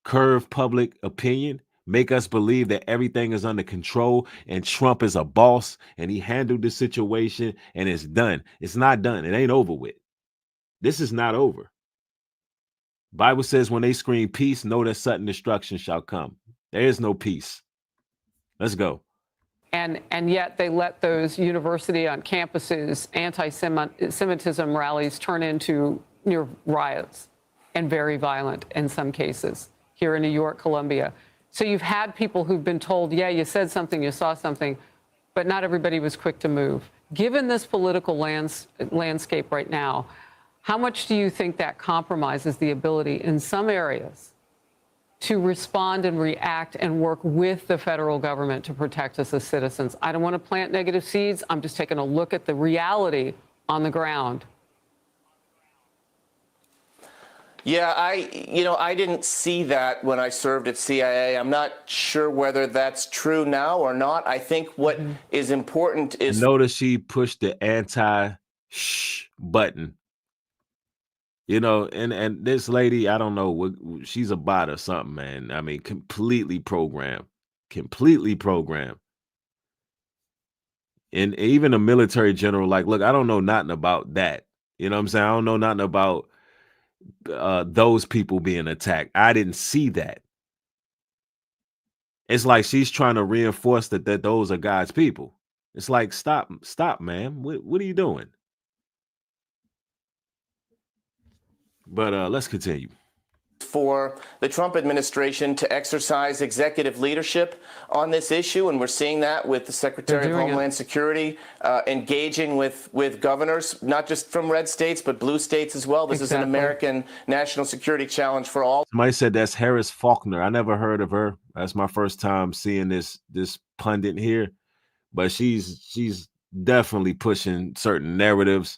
curve public opinion, make us believe that everything is under control and Trump is a boss and he handled the situation and it's done. It's not done. It ain't over with. This is not over. Bible says when they scream peace, know that sudden destruction shall come. There is no peace. Let's go. And yet they let those university on campuses anti-Semitism rallies turn into near riots and very violent in some cases here in New York, Columbia. So you've had people who've been told, yeah, you said something, you saw something, but not everybody was quick to move. Given this political landscape right now, how much do you think that compromises the ability in some areas to respond and react and work with the federal government to protect us as citizens? I don't want to plant negative seeds. I'm just taking a look at the reality on the ground. Yeah, I didn't see that when I served at CIA. I'm not sure whether that's true now or not. I think what is important is notice she pushed the anti-shh button. And this lady, I don't know what she's a bot or something, man. I mean, completely programmed. And even a military general, like, look, I don't know nothing about that. You know what I'm saying? I don't know nothing about those people being attacked. I didn't see that. It's like she's trying to reinforce that those are God's people. It's like, stop, man. What are you doing? But let's continue. for the Trump administration to exercise executive leadership on this issue, and we're seeing that with the Secretary of Homeland Security engaging with governors, not just from red states, but blue states as well. This is an American national security challenge for all. Somebody said that's Harris Faulkner. I never heard of her. That's my first time seeing this pundit here, but she's definitely pushing certain narratives.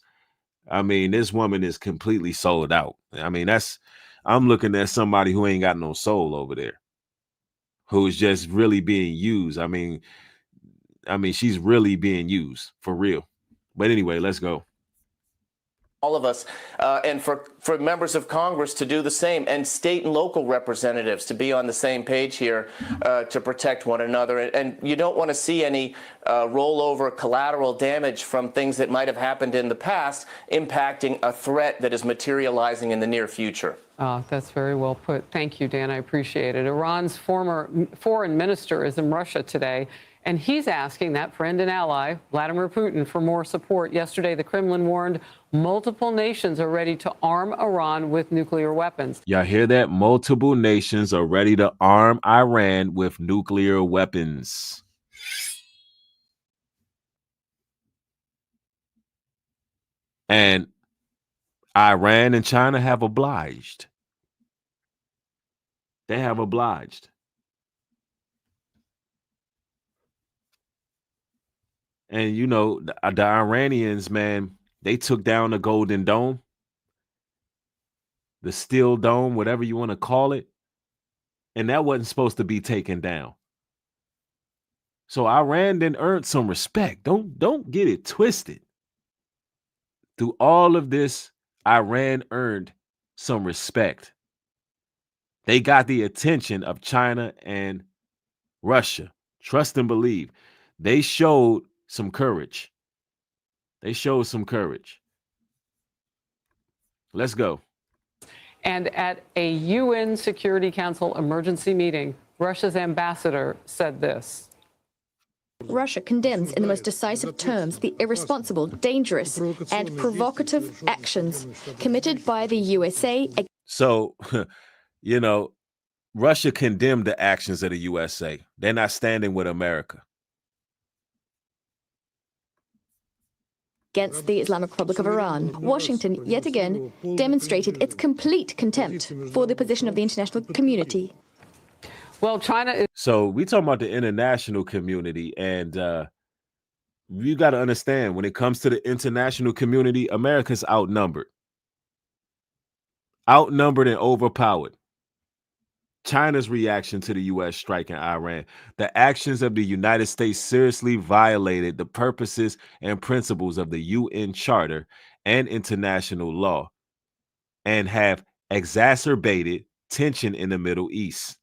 I mean, this woman is completely sold out. I mean, I'm looking at somebody who ain't got no soul over there, who's just really being used. I mean, she's really being used for real. But anyway, let's go. All of us, and for members of Congress to do the same, and state and local representatives to be on the same page here to protect one another. And you don't want to see any rollover collateral damage from things that might have happened in the past impacting a threat that is materializing in the near future. That's very well put. Thank you, Dan. I appreciate it. Iran's former foreign minister is in Russia today, and he's asking that friend and ally, Vladimir Putin, for more support. Yesterday, the Kremlin warned multiple nations are ready to arm Iran with nuclear weapons. Y'all hear that? Multiple nations are ready to arm Iran with nuclear weapons. And Iran and China have obliged. They have obliged. And, you know, the Iranians, man, they took down the Golden Dome, the Steel Dome, whatever you want to call it. And that wasn't supposed to be taken down. So Iran then earned some respect. Don't get it twisted. Through all of this, Iran earned some respect. They got the attention of China and Russia. Trust and believe. They showed some courage. They showed some courage. Let's go. And at a UN Security Council emergency meeting, Russia's ambassador said this. Russia condemns in the most decisive terms the irresponsible, dangerous, and provocative actions committed by the USA. So, you know, Russia condemned the actions of the USA. They're not standing with America. Against the Islamic Republic of Iran. Washington, yet again, demonstrated its complete contempt for the position of the international community. Well, China is... So we talking about the international community, and you got to understand, when it comes to the international community, America's outnumbered. Outnumbered and overpowered. China's reaction to the U.S. striking Iran. The actions of the United States seriously violated the purposes and principles of the UN Charter and international law and have exacerbated tension in the Middle East.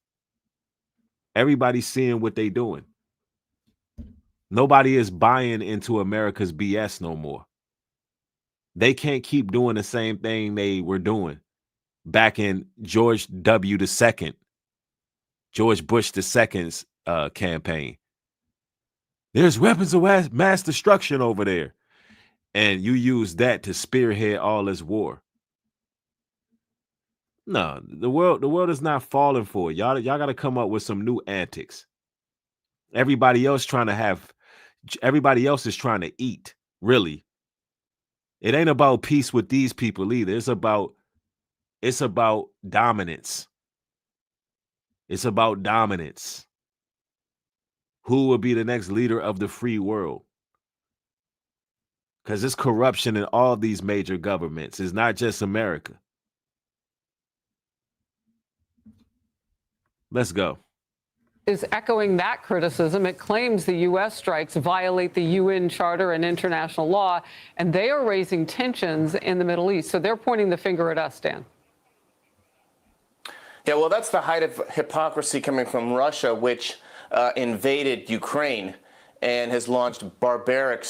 Everybody's seeing what they're doing. Nobody is buying into America's BS no more. They can't keep doing the same thing they were doing back in George Bush II's campaign. There's weapons of mass destruction over there. And you use that to spearhead all this war. No, the world is not falling for it. Y'all got to come up with some new antics. Everybody else is trying to eat, really. It ain't about peace with these people either. It's about dominance. It's about dominance. Who will be the next leader of the free world? Because there's corruption in all these major governments. It's not just America. Let's go. Is echoing that criticism. It claims the U.S. strikes violate the UN Charter and international law, and they are raising tensions in the Middle East. So they're pointing the finger at us, Dan. Yeah, well, that's the height of hypocrisy coming from Russia, which invaded Ukraine and has launched barbaric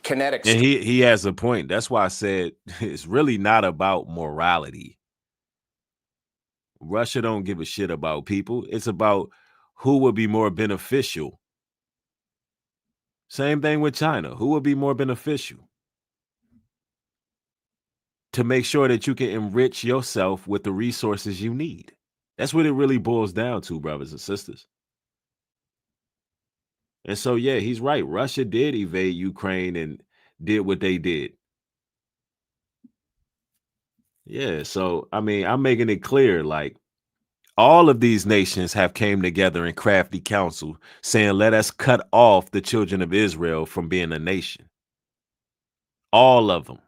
kinetic. And he has a point. That's why I said it's really not about morality. Russia don't give a shit about people. It's about who would be more beneficial. Same thing with China. Who would be more beneficial? to make sure that you can enrich yourself with the resources you need. That's what it really boils down to, brothers and sisters. And so, yeah, he's right. Russia did invade Ukraine and did what they did. Yeah. So, I mean, I'm making it clear, like, all of these nations have came together in crafty council saying, let us cut off the children of Israel from being a nation. All of them.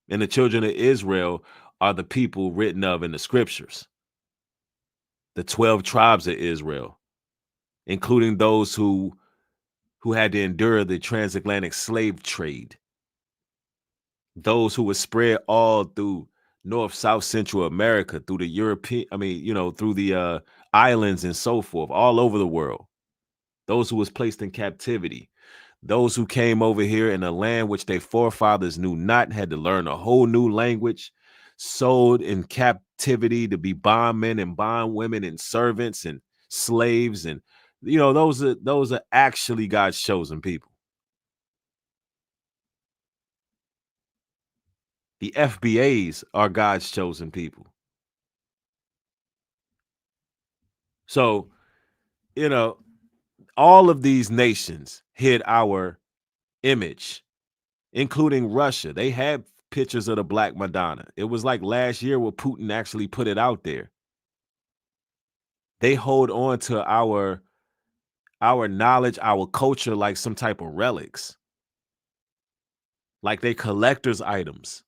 And the children of Israel are the people written of in the scriptures. The 12 tribes of Israel, including those who had to endure the transatlantic slave trade. Those who were spread all through North, South, Central America, through the European, through the islands and so forth, all over the world. Those who was placed in captivity. Those who came over here in a land which their forefathers knew not, had to learn a whole new language, sold in captivity to be bondmen and bondwomen and servants and slaves. And, those are actually God's chosen people. The FBAs are God's chosen people. So, all of these nations hid our image, including Russia. They had pictures of the Black Madonna. It was like last year where Putin actually put it out there. They hold on to our knowledge, our culture like some type of relics. Like they collector's items.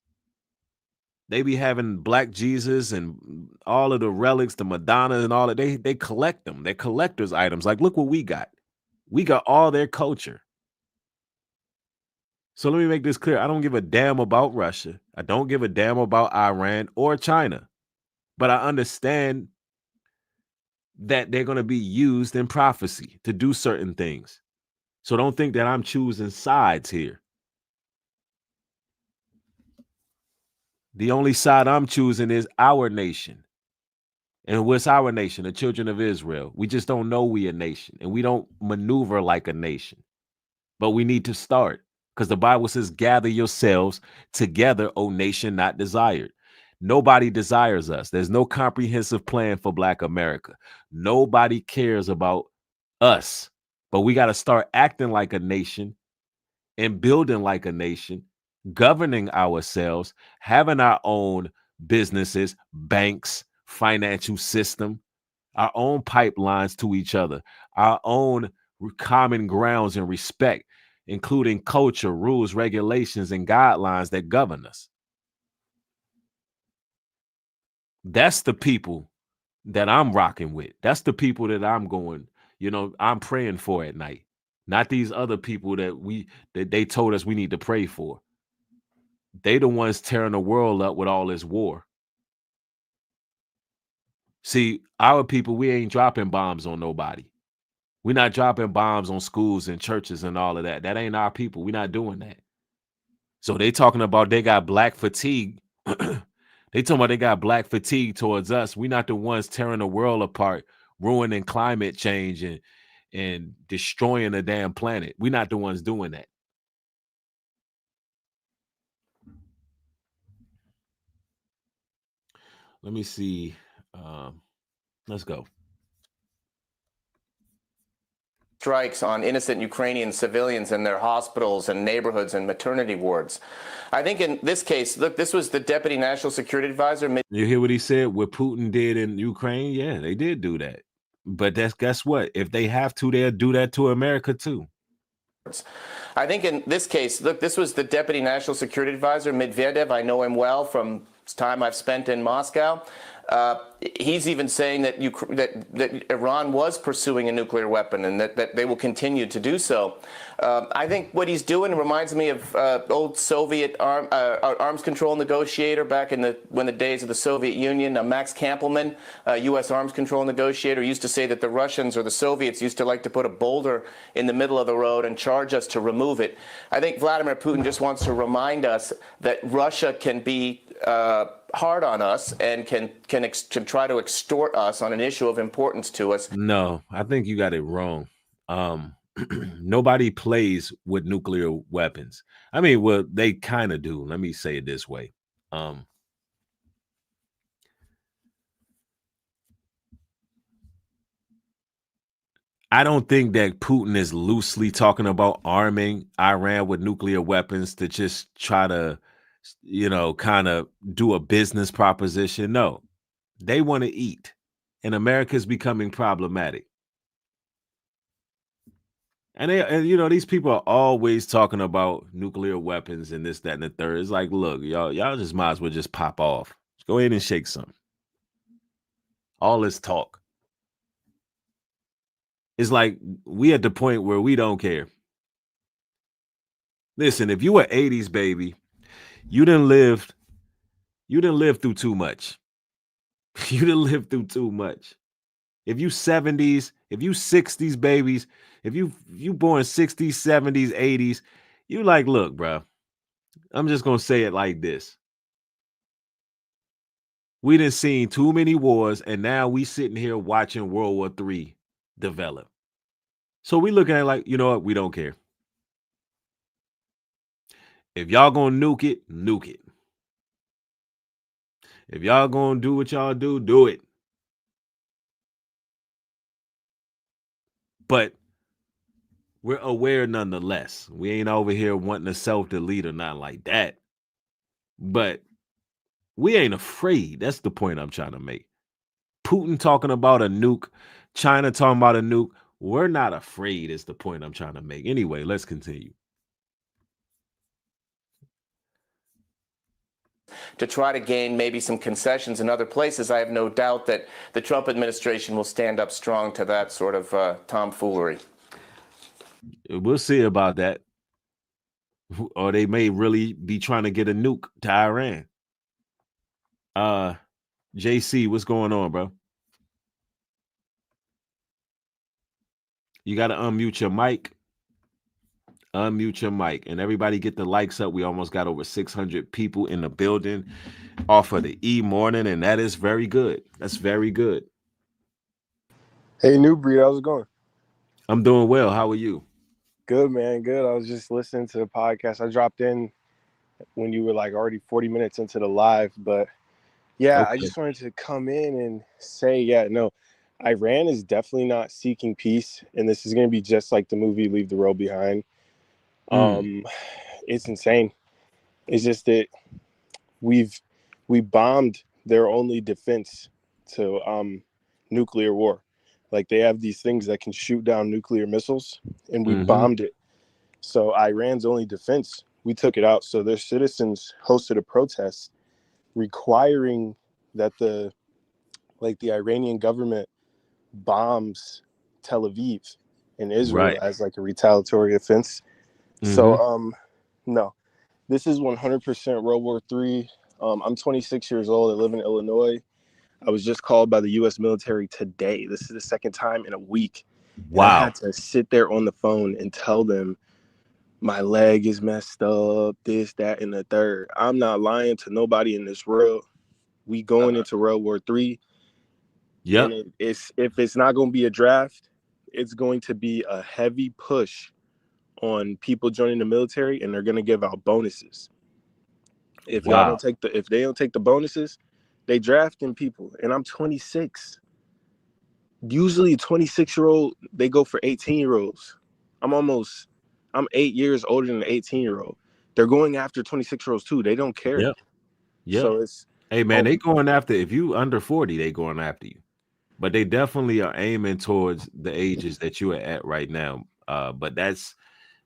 They be having Black Jesus and all of the relics, the Madonna and all that. They collect them. They're collector's items. Like, look what we got. We got all their culture. So let me make this clear. I don't give a damn about Russia. I don't give a damn about Iran or China. But I understand that they're going to be used in prophecy to do certain things. So don't think that I'm choosing sides here. The only side I'm choosing is our nation. And what's our nation? The children of Israel. We just don't know we a nation, and we don't maneuver like a nation. But we need to start, because the Bible says, gather yourselves together, O nation not desired. Nobody desires us. There's no comprehensive plan for Black America. Nobody cares about us. But we got to start acting like a nation and building like a nation, governing ourselves, having our own businesses, banks, financial system, our own pipelines to each other, our own common grounds and respect, including culture, rules, regulations, and guidelines that govern us. That's the people that I'm rocking with. That's the people that I'm going, I'm praying for at night. Not these other people that they told us we need to pray for. They the ones tearing the world up with all this war. See, our people, we ain't dropping bombs on nobody. We're not dropping bombs on schools and churches and all of that. That ain't our people. We're not doing that. So they talking about they got Black fatigue. They talking about they got Black fatigue towards us. We're not the ones tearing the world apart, ruining climate change and destroying the damn planet. We're not the ones doing that. Let me see. Let's go. Strikes on innocent Ukrainian civilians in their hospitals and neighborhoods and maternity wards. I think in this case, look, this was the Deputy National Security Advisor. You hear what he said? What Putin did in Ukraine? Yeah, they did do that. But guess what? If they have to, they'll do that to America too. I think in this case, look, this was the Deputy National Security Advisor, Medvedev. I know him well from time I've spent in Moscow. He's even saying that Iran was pursuing a nuclear weapon and that they will continue to do so. I think what he's doing reminds me of old Soviet arms control negotiator back in the days of the Soviet Union. Max Kampelman, U.S. arms control negotiator, used to say that the Russians or the Soviets used to like to put a boulder in the middle of the road and charge us to remove it. I think Vladimir Putin just wants to remind us that Russia can be hard on us and can try to extort us on an issue of importance to us. No, I think you got it wrong. Nobody plays with nuclear weapons. I mean, well, they kind of do. Let me say it this way. I don't think that Putin is loosely talking about arming Iran with nuclear weapons to just try to, kind of do a business proposition. No, they want to eat, and America's becoming problematic. And these people are always talking about nuclear weapons and this, that, and the third. It's like, look, y'all just might as well just pop off. Just go ahead and shake something. All this talk. It's like we at the point where we don't care. Listen, if you were 80s baby, you didn't live through too much. You didn't live through too much. If you 70s, if you 60s babies, if you born 60s, 70s, 80s, you like, look, bro, I'm just gonna say it like this. We done seen too many wars, and now we sitting here watching World War III develop. So we looking at it like, you know what? We don't care. If y'all gonna nuke it, nuke it. If y'all gonna do what y'all do it. But we're aware nonetheless. We ain't over here wanting to self-delete or not like that. But we ain't afraid. That's the point I'm trying to make. Putin talking about a nuke, China talking about a nuke. We're not afraid is the point I'm trying to make. Anyway, let's continue. To try to gain maybe some concessions in other places, I have no doubt that the Trump administration will stand up strong to that sort of tomfoolery. We'll see about that. Or they may really be trying to get a nuke to Iran. JC, what's going on, bro? You got to unmute your mic. Unmute your mic. And everybody get the likes up. We almost got over 600 people in the building off of the morning, and that is very good. That's very good. Hey, New Breed, how's it going? I'm doing well. How are you? Good, man. Good. I was just listening to the podcast. I dropped in when you were like already 40 minutes into the live, but yeah, Okay. I just wanted to come in and say, no, Iran is definitely not seeking peace, and this is going to be just like the movie Leave the World Behind. It's insane. It's just that we bombed their only defense to nuclear war. Like, they have these things that can shoot down nuclear missiles, and we bombed it. So Iran's only defense, we took it out. So their citizens hosted a protest requiring that the Iranian government bombs Tel Aviv in Israel as like a retaliatory offense. So no, this is 100% World War III. I'm 26 years old. I live in Illinois. I was just called by the U.S. military today. This is the second time in a week. Wow. And I had to sit there on the phone and tell them my leg is messed up, this, that, and the third. I'm not lying to nobody in this world. We going into World War III. Yeah. And if it's not going to be a draft, it's going to be a heavy push on people joining the military, and they're going to give out bonuses. If they don't take the bonuses, they drafting people. And I'm 26. Usually a 26-year-old, they go for 18-year-olds. I'm 8 years older than an 18-year-old. They're going after 26-year-olds too. They don't care. Yeah. Yeah. So it's, hey man, they going after, if you under 40, they going after you. But they definitely are aiming towards the ages that you are at right now. But that's,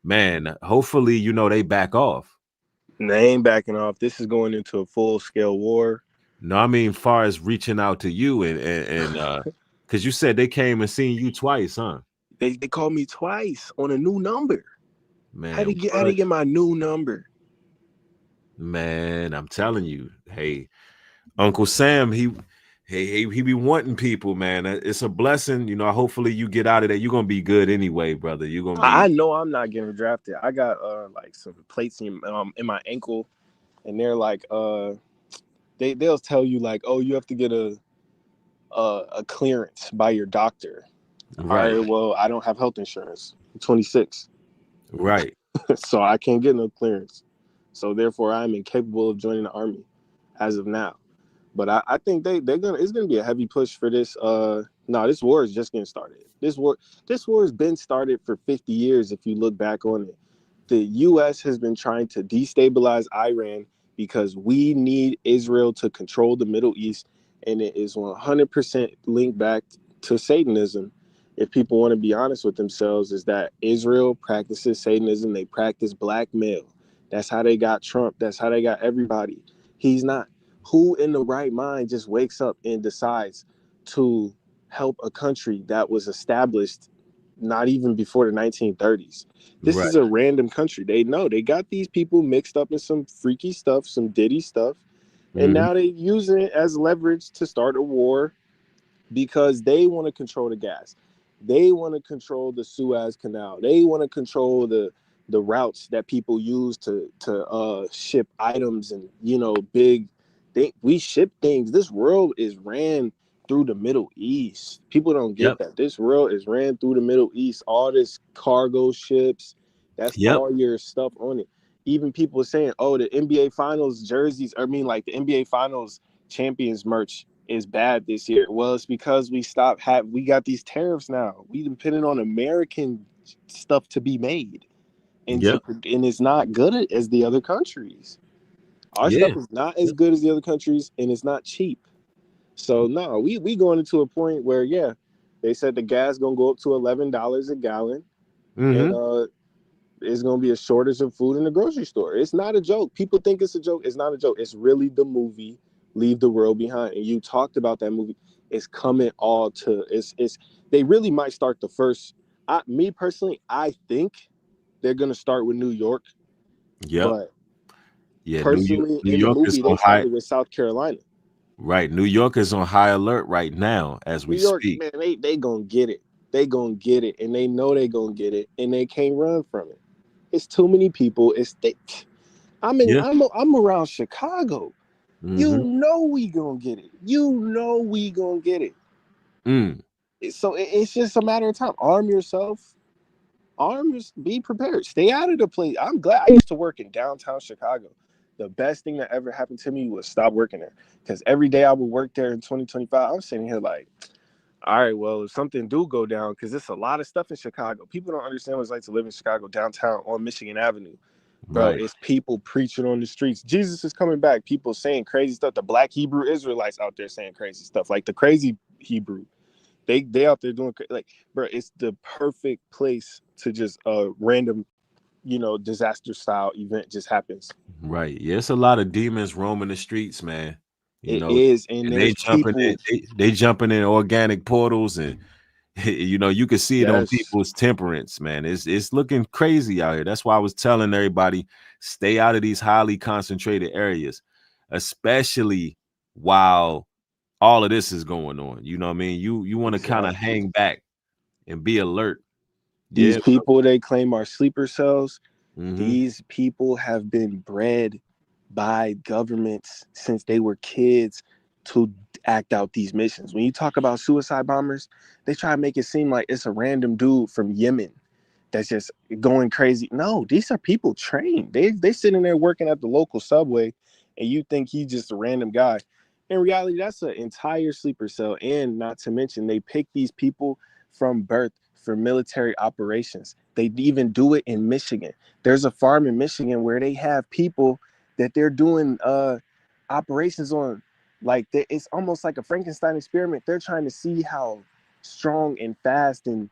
man, hopefully, they back off. They ain't backing off. This is going into a full-scale war. No, I mean, far as reaching out to you and because you said they came and seen you twice, huh? They called me twice on a new number. Man, how to get my new number? Man, I'm telling you, hey, Uncle Sam, he be wanting people, man. It's a blessing, hopefully you get out of there. You're gonna be good anyway, brother. You're gonna be. I know I'm not getting drafted. I got like some plates in my ankle, and they're like they'll tell you like, oh, you have to get a clearance by your doctor. Right. All right, well, I don't have health insurance. I'm 26. Right. So I can't get no clearance. So therefore, I'm incapable of joining the army. as of now. But I think it's gonna be a heavy push for this. No, this war is just getting started. This war has been started for 50 years. If you look back on it, the U.S. has been trying to destabilize Iran because we need Israel to control the Middle East, and it is 100% linked back to Satanism. If people want to be honest with themselves, is that Israel practices Satanism. They practice blackmail. That's how they got Trump. That's how they got everybody. He's not. Who in the right mind just wakes up and decides to help a country that was established not even before the 1930s? This is a random country. They know they got these people mixed up in some freaky stuff, some diddy stuff, and now they're using it as leverage to start a war because they want to control the gas. They want to control the Suez Canal. They want to control the routes that people use to ship items and we ship things. This world is ran through the Middle East. People don't get that. This world is ran through the Middle East. All this cargo ships, that's all your stuff on it. Even people saying, oh, the NBA Finals jerseys, the NBA Finals champions merch is bad this year. Well, it's because we got these tariffs now. We depending on American stuff to be made. And it's not good as the other countries. Our stuff is not as good as the other countries, and it's not cheap. So no, we going into a point where they said the gas gonna go up to $11 a gallon, and it's gonna be a shortage of food in the grocery store. It's not a joke. People think it's a joke. It's not a joke. It's really the movie Leave the World Behind. And you talked about that movie. It's coming all to they really might start the first. Me personally, I think they're gonna start with New York. But personally, New in the York is movie, they on high. started with South Carolina. Right, New York is on high alert right now as we New York, speak. man, they gonna get it. They gonna get it, and they know they gonna get it, and they can't run from it. It's too many people. I'm around Chicago. You know we gonna get it. You know we gonna get it. So it's just a matter of time. Arm yourself. Be prepared. Stay out of the place. I'm glad I used to work in downtown Chicago. The best thing that ever happened to me was stop working there. Because every day I would work there in 2025, I'm sitting here like, all right, well, if something do go down, because there's a lot of stuff in Chicago. People don't understand what it's like to live in Chicago downtown on Michigan Avenue. Bro, it's people preaching on the streets. Jesus is coming back. People saying crazy stuff. The black Hebrew Israelites out there saying crazy stuff. Like the crazy Hebrew. They out there doing bro, it's the perfect place to just random, disaster style event just happens. Right. Yeah, it's a lot of demons roaming the streets, man. It is, and they jumping people. They jumping in organic portals, and you can see it on people's temperance, man. It's looking crazy out here. That's why I was telling everybody, stay out of these highly concentrated areas, especially while all of this is going on. You know what I mean? You want to kind of hang back and be alert. These people they claim are sleeper cells. These people have been bred by governments since they were kids to act out these missions. When you talk about suicide bombers, they try to make it seem like it's a random dude from Yemen that's just going crazy. No, these are people trained. They sitting there working at the local subway, and you think he's just a random guy. In reality, that's an entire sleeper cell. And not to mention, they pick these people from birth for military operations. They even do it in Michigan. There's a farm in Michigan where they have people that they're doing operations on. It's almost like a Frankenstein experiment. They're trying to see how strong and fast and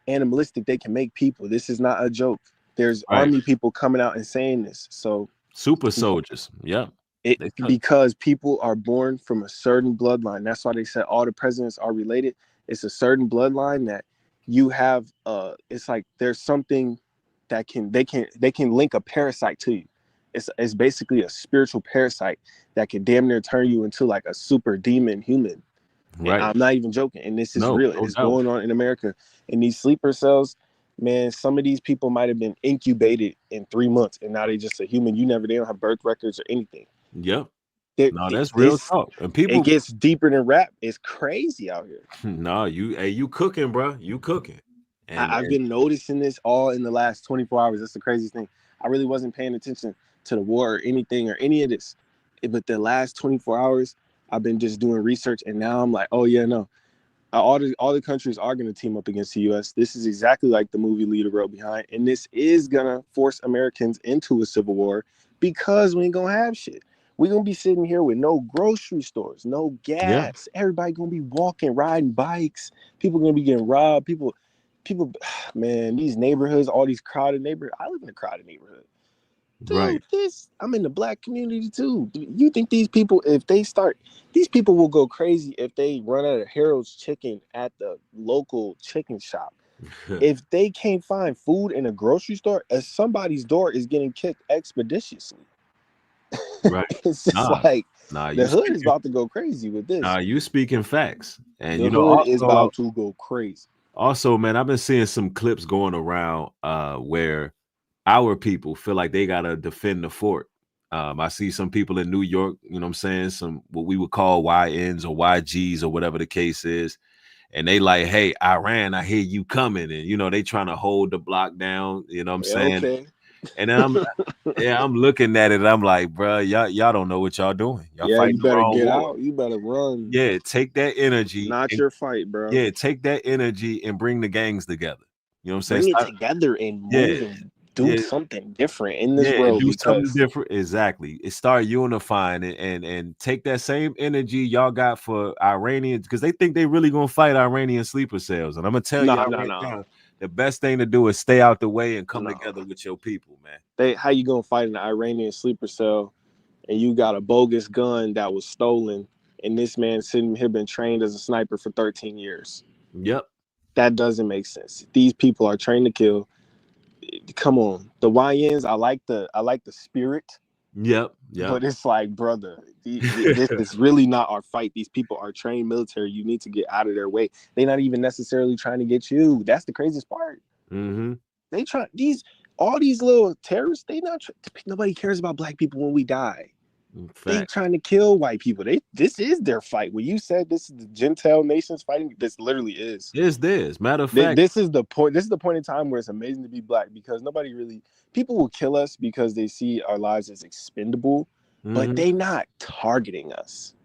animalistic they can make people. This is not a joke. There's army people coming out and saying this. So super soldiers. Yeah. Because people are born from a certain bloodline. That's why they said all the presidents are related. It's a certain bloodline that you have. It's like there's something that they can link a parasite to you. It's basically a spiritual parasite that can damn near turn you into like a super demon human. Right. I'm not even joking. And this is real. It's going on in America. And these sleeper cells, man, some of these people might have been incubated in 3 months, and now they're just a human. They don't have birth records or anything. Yep. No, that's real talk. And people, it gets deeper than rap. It's crazy out here. No, you cooking, bro. You cooking. And I've been noticing this all in the last 24 hours. That's the craziest thing. I really wasn't paying attention to the war or anything or any of this. But the last 24 hours, I've been just doing research, and now I'm like, oh yeah, no. All the countries are going to team up against the U.S. This is exactly like the movie Leader Wrote Behind, and this is going to force Americans into a civil war because we ain't going to have shit. We're going to be sitting here with no grocery stores, no Yeah. gas. Everybody going to be walking, riding bikes. People going to be getting robbed. People, man, these neighborhoods, all these crowded neighborhoods. I live in a crowded neighborhood. Dude, Right. I'm in the black community too. You think these people, these people will go crazy if they run out of Harold's chicken at the local chicken shop. If they can't find food in a grocery store, somebody's door is getting kicked expeditiously. Right. It's just Nah. like Nah, the you hood is speaking about to go crazy with this. you speaking facts. And The you know, hood is also about to go crazy. also, man, I've been seeing some clips going around where our people feel like they gotta defend the fort. I see some people in New York, you know what I'm saying, some what we would call YNs or YGs or whatever the case is. And they like, hey, Iran, I hear you coming. And you know, they trying to hold the block down, you know what I'm Yeah, saying? okay. And then I'm looking at it, and I'm like, bro, y'all don't know what y'all doing. Y'all Yeah, fighting you the better wrong get war. out. You better run. Yeah, take that energy. Not And your fight, bro. yeah, take that energy and bring the gangs together. You know what I'm saying? Bring it Stop, together and yeah, move and do yeah, something different in this yeah, and world do something because different. Exactly. It start unifying and take that same energy y'all got for Iranians because they think they really gonna fight Iranian sleeper cells. And I'm gonna tell y'all right now, the best thing to do is stay out the way and come together with your people, man. how you gonna fight an Iranian sleeper cell and you got a bogus gun that was stolen and this man sitting here been trained as a sniper for 13 years? Yep. That doesn't make sense. These people are trained to kill. Come on, the YNs. I like the spirit. Yep. But it's like, brother, this is really not our fight. These people are trained military. You need to get out of their way. They're not even necessarily trying to get you. That's the craziest part. Mm-hmm. They try all these little terrorists. Nobody cares about black people when we die. They trying to kill white people. This is their fight. When you said this is the Gentile nations fighting, this literally is. It's this. Matter of fact, this is the point. This is the point in time where it's amazing to be black because people will kill us because they see our lives as expendable, but they not targeting us.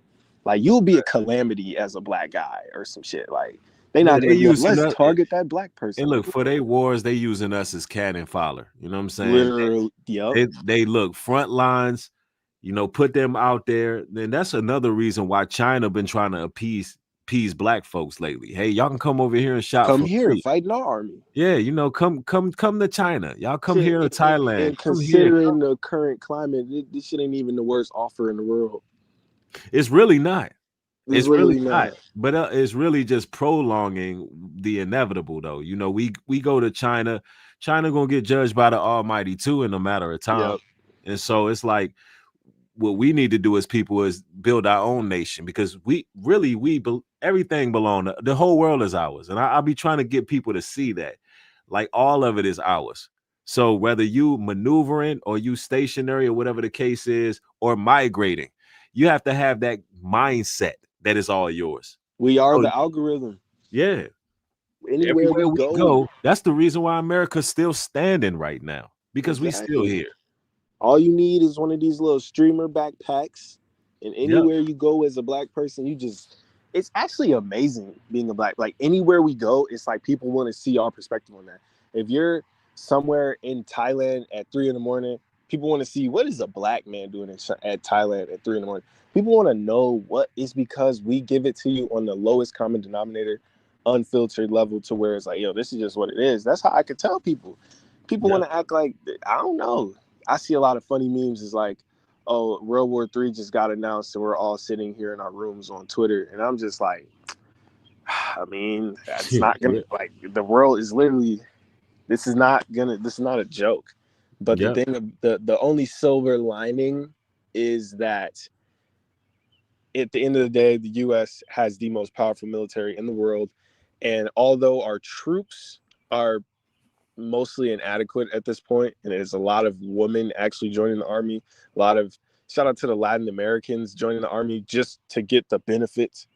Like you'll be a calamity as a black guy or some shit. Like they not gonna be like, let's target that black person. And look, for their wars, they using us as cannon fodder. You know what I'm saying? Literally, yep. They look front lines, you know, put them out there. Then that's another reason why China been trying to appease black folks lately. Hey, y'all can come over here and shop Come for here, free. fight in our army. Yeah, you know, come to China. Y'all come here to Thailand. And Come here. considering the current climate, this shit ain't even the worst offer in the world. It's really not. It's really not. But it's really just prolonging the inevitable, though. You know, we go to China. China gonna get judged by the Almighty too in a matter of time. Yep. And so it's like what we need to do as people is build our own nation because everything belongs. The whole world is ours, and I'll be trying to get people to see that, like all of it is ours. So whether you maneuvering or you stationary or whatever the case is, or migrating, you have to have that mindset that is all yours. We are the algorithm. Yeah. Anywhere we go, that's the reason why America's still standing right now because we still here. All you need is one of these little streamer backpacks, and anywhere you go as a black person, it's actually amazing being a black. Like anywhere we go, it's like people want to see our perspective on that. If you're somewhere in Thailand at 3 a.m, people want to see what is a black man doing at Thailand at 3 a.m. People want to know what is because we give it to you on the lowest common denominator, unfiltered level to where it's like, yo, this is just what it is. That's how I could tell people. People want to act like, I don't know. I see a lot of funny memes is like, oh, World War III just got announced and we're all sitting here in our rooms on Twitter. And I'm just like, I mean, that's not going to, like, the world is literally, this is not a joke. But the thing, the only silver lining is that at the end of the day, the U.S. has the most powerful military in the world. And although our troops are mostly inadequate at this point, and there's a lot of women actually joining the army, a lot of shout out to the Latin Americans joining the army just to get the benefits,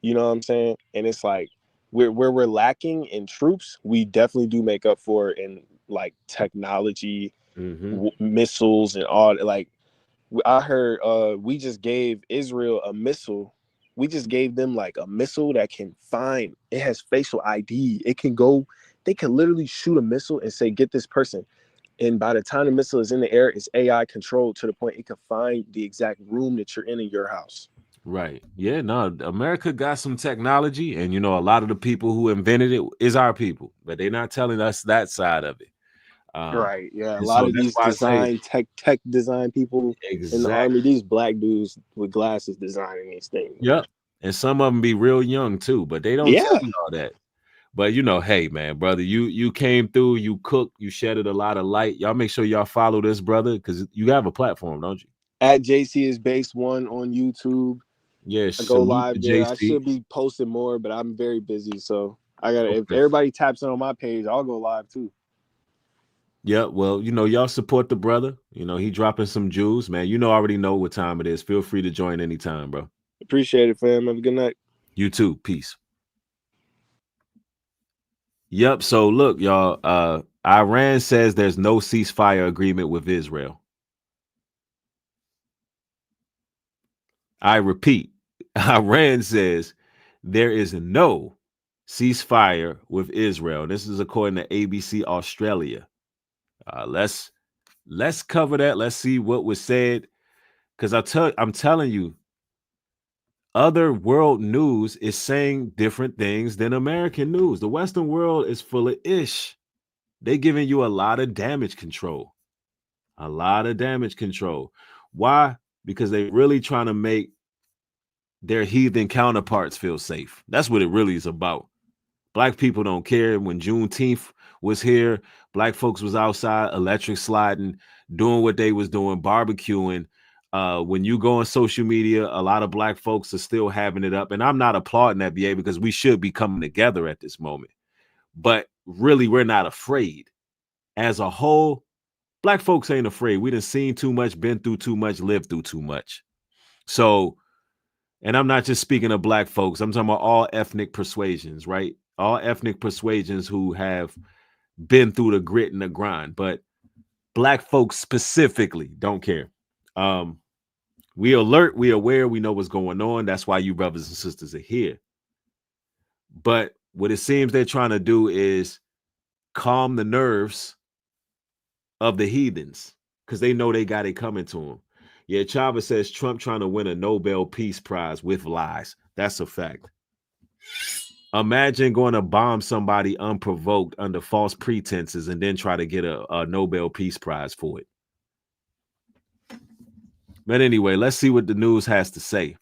you know what I'm saying? And it's like where we're lacking in troops, we definitely do make up for in like technology, missiles and all. Like I heard we just gave Israel a missile. We just gave them like a missile that can find, it has facial ID. It can go, they can literally shoot a missile and say, get this person. And by the time the missile is in the air, it's AI controlled to the point it can find the exact room that you're in your house. Right. Yeah, no, America got some technology, and a lot of the people who invented it is our people, but they're not telling us that side of it. Right. Yeah. A And lot so of that's these why I say design tech design people in the exactly. army, these black dudes with glasses designing these things. Yep. And some of them be real young too, but they don't tell Yeah. you all that. But hey, man, brother, you came through, you cooked, you shedded a lot of light. Y'all make sure y'all follow this brother because you have a platform, don't you? At JC is Base One on YouTube. Yeah, I go salute live to there. I JC. should be posting more, but I'm very busy. So I gotta, if Okay. everybody taps in on my page, I'll go live too. Yeah, well, y'all support the brother. He dropping some jewels, man. Already know what time it is. Feel free to join anytime, bro. Appreciate it, fam. Have a good night. You too. Peace. Yep. So look, y'all, Iran says there's no ceasefire agreement with Israel. I repeat, Iran says there is no ceasefire with Israel. This is according to ABC Australia. Let's cover that. Let's see what was said. Because I'm telling you, other world news is saying different things than American news. The Western world is full of ish. They giving you a lot of damage control. A lot of damage control. Why? Because they really trying to make their heathen counterparts feel safe. That's what it really is about. Black people don't care. When Juneteenth was here, black folks was outside electric sliding, doing what they was doing, barbecuing. When you go on social media, a lot of black folks are still having it up. And I'm not applauding that, BA, because we should be coming together at this moment. But really, we're not afraid. As a whole, black folks ain't afraid. We done seen too much, been through too much, lived through too much. So, and I'm not just speaking of black folks. I'm talking about all ethnic persuasions, right? All ethnic persuasions who have been through the grit and the grind. But black folks specifically don't care. We alert, we aware, we know what's going on. That's why you brothers and sisters are here. But what it seems they're trying to do is calm the nerves of the heathens because they know they got it coming to them. Yeah, Chava says Trump trying to win a Nobel Peace Prize with lies. That's a fact. Imagine going to bomb somebody unprovoked under false pretenses and then try to get a Nobel Peace Prize for it. But anyway, let's see what the news has to say.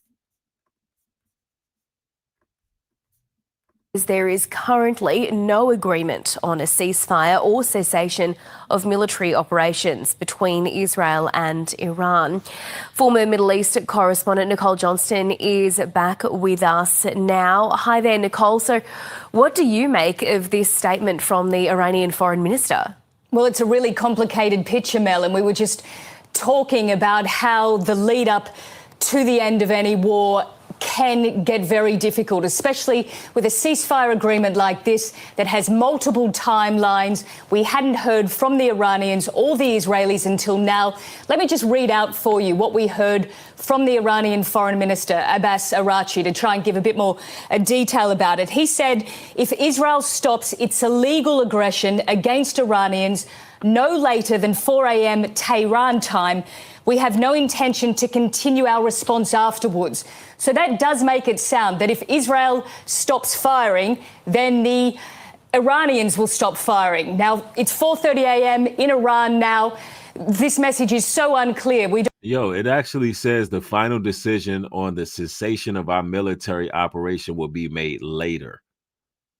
There is currently no agreement on a ceasefire or cessation of military operations between Israel and Iran. Former Middle East correspondent Nicole Johnston is back with us now. Hi there, Nicole. So what do you make of this statement from the Iranian foreign minister? Well, it's a really complicated picture, Mel, and we were just talking about how the lead up to the end of any war can get very difficult, especially with a ceasefire agreement like this that has multiple timelines. We hadn't heard from the Iranians or the Israelis until now. Let me just read out for you what we heard from the Iranian Foreign Minister, Abbas Araghchi, to try and give a bit more detail about it. He said if Israel stops its illegal aggression against Iranians no later than 4 a.m. Tehran time, we have no intention to continue our response afterwards. So that does make it sound that if Israel stops firing, then the Iranians will stop firing. Now, it's 4:30 a.m. in Iran now. This message is so unclear. It actually says the final decision on the cessation of our military operation will be made later.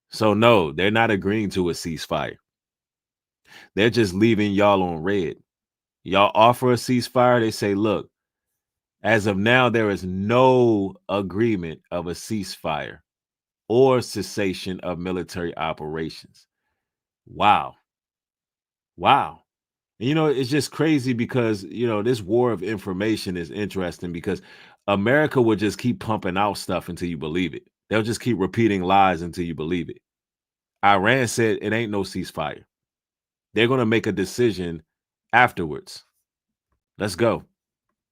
So no, they're not agreeing to a ceasefire. They're just leaving y'all on red. Y'all offer a ceasefire. They say, look, as of now, there is no agreement of a ceasefire or cessation of military operations. Wow. Wow. And, it's just crazy because, this war of information is interesting because America will just keep pumping out stuff until you believe it. They'll just keep repeating lies until you believe it. Iran said it ain't no ceasefire. They're going to make a decision afterwards. Let's go.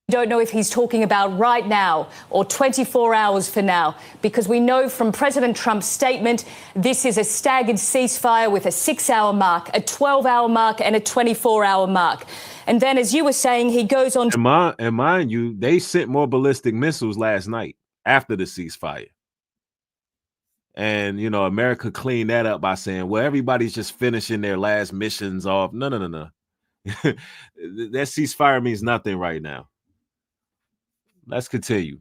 Don't know if he's talking about right now or 24 hours from now, because we know from President Trump's statement this is a staggered ceasefire with a 6-hour mark, a 12-hour mark, and a 24-hour mark. And then, as you were saying, he goes on to... And mind you, they sent more ballistic missiles last night after the ceasefire. And, you know, America cleaned that up by saying, well, everybody's just finishing their last missions off. No. That ceasefire means nothing right now. Let's continue.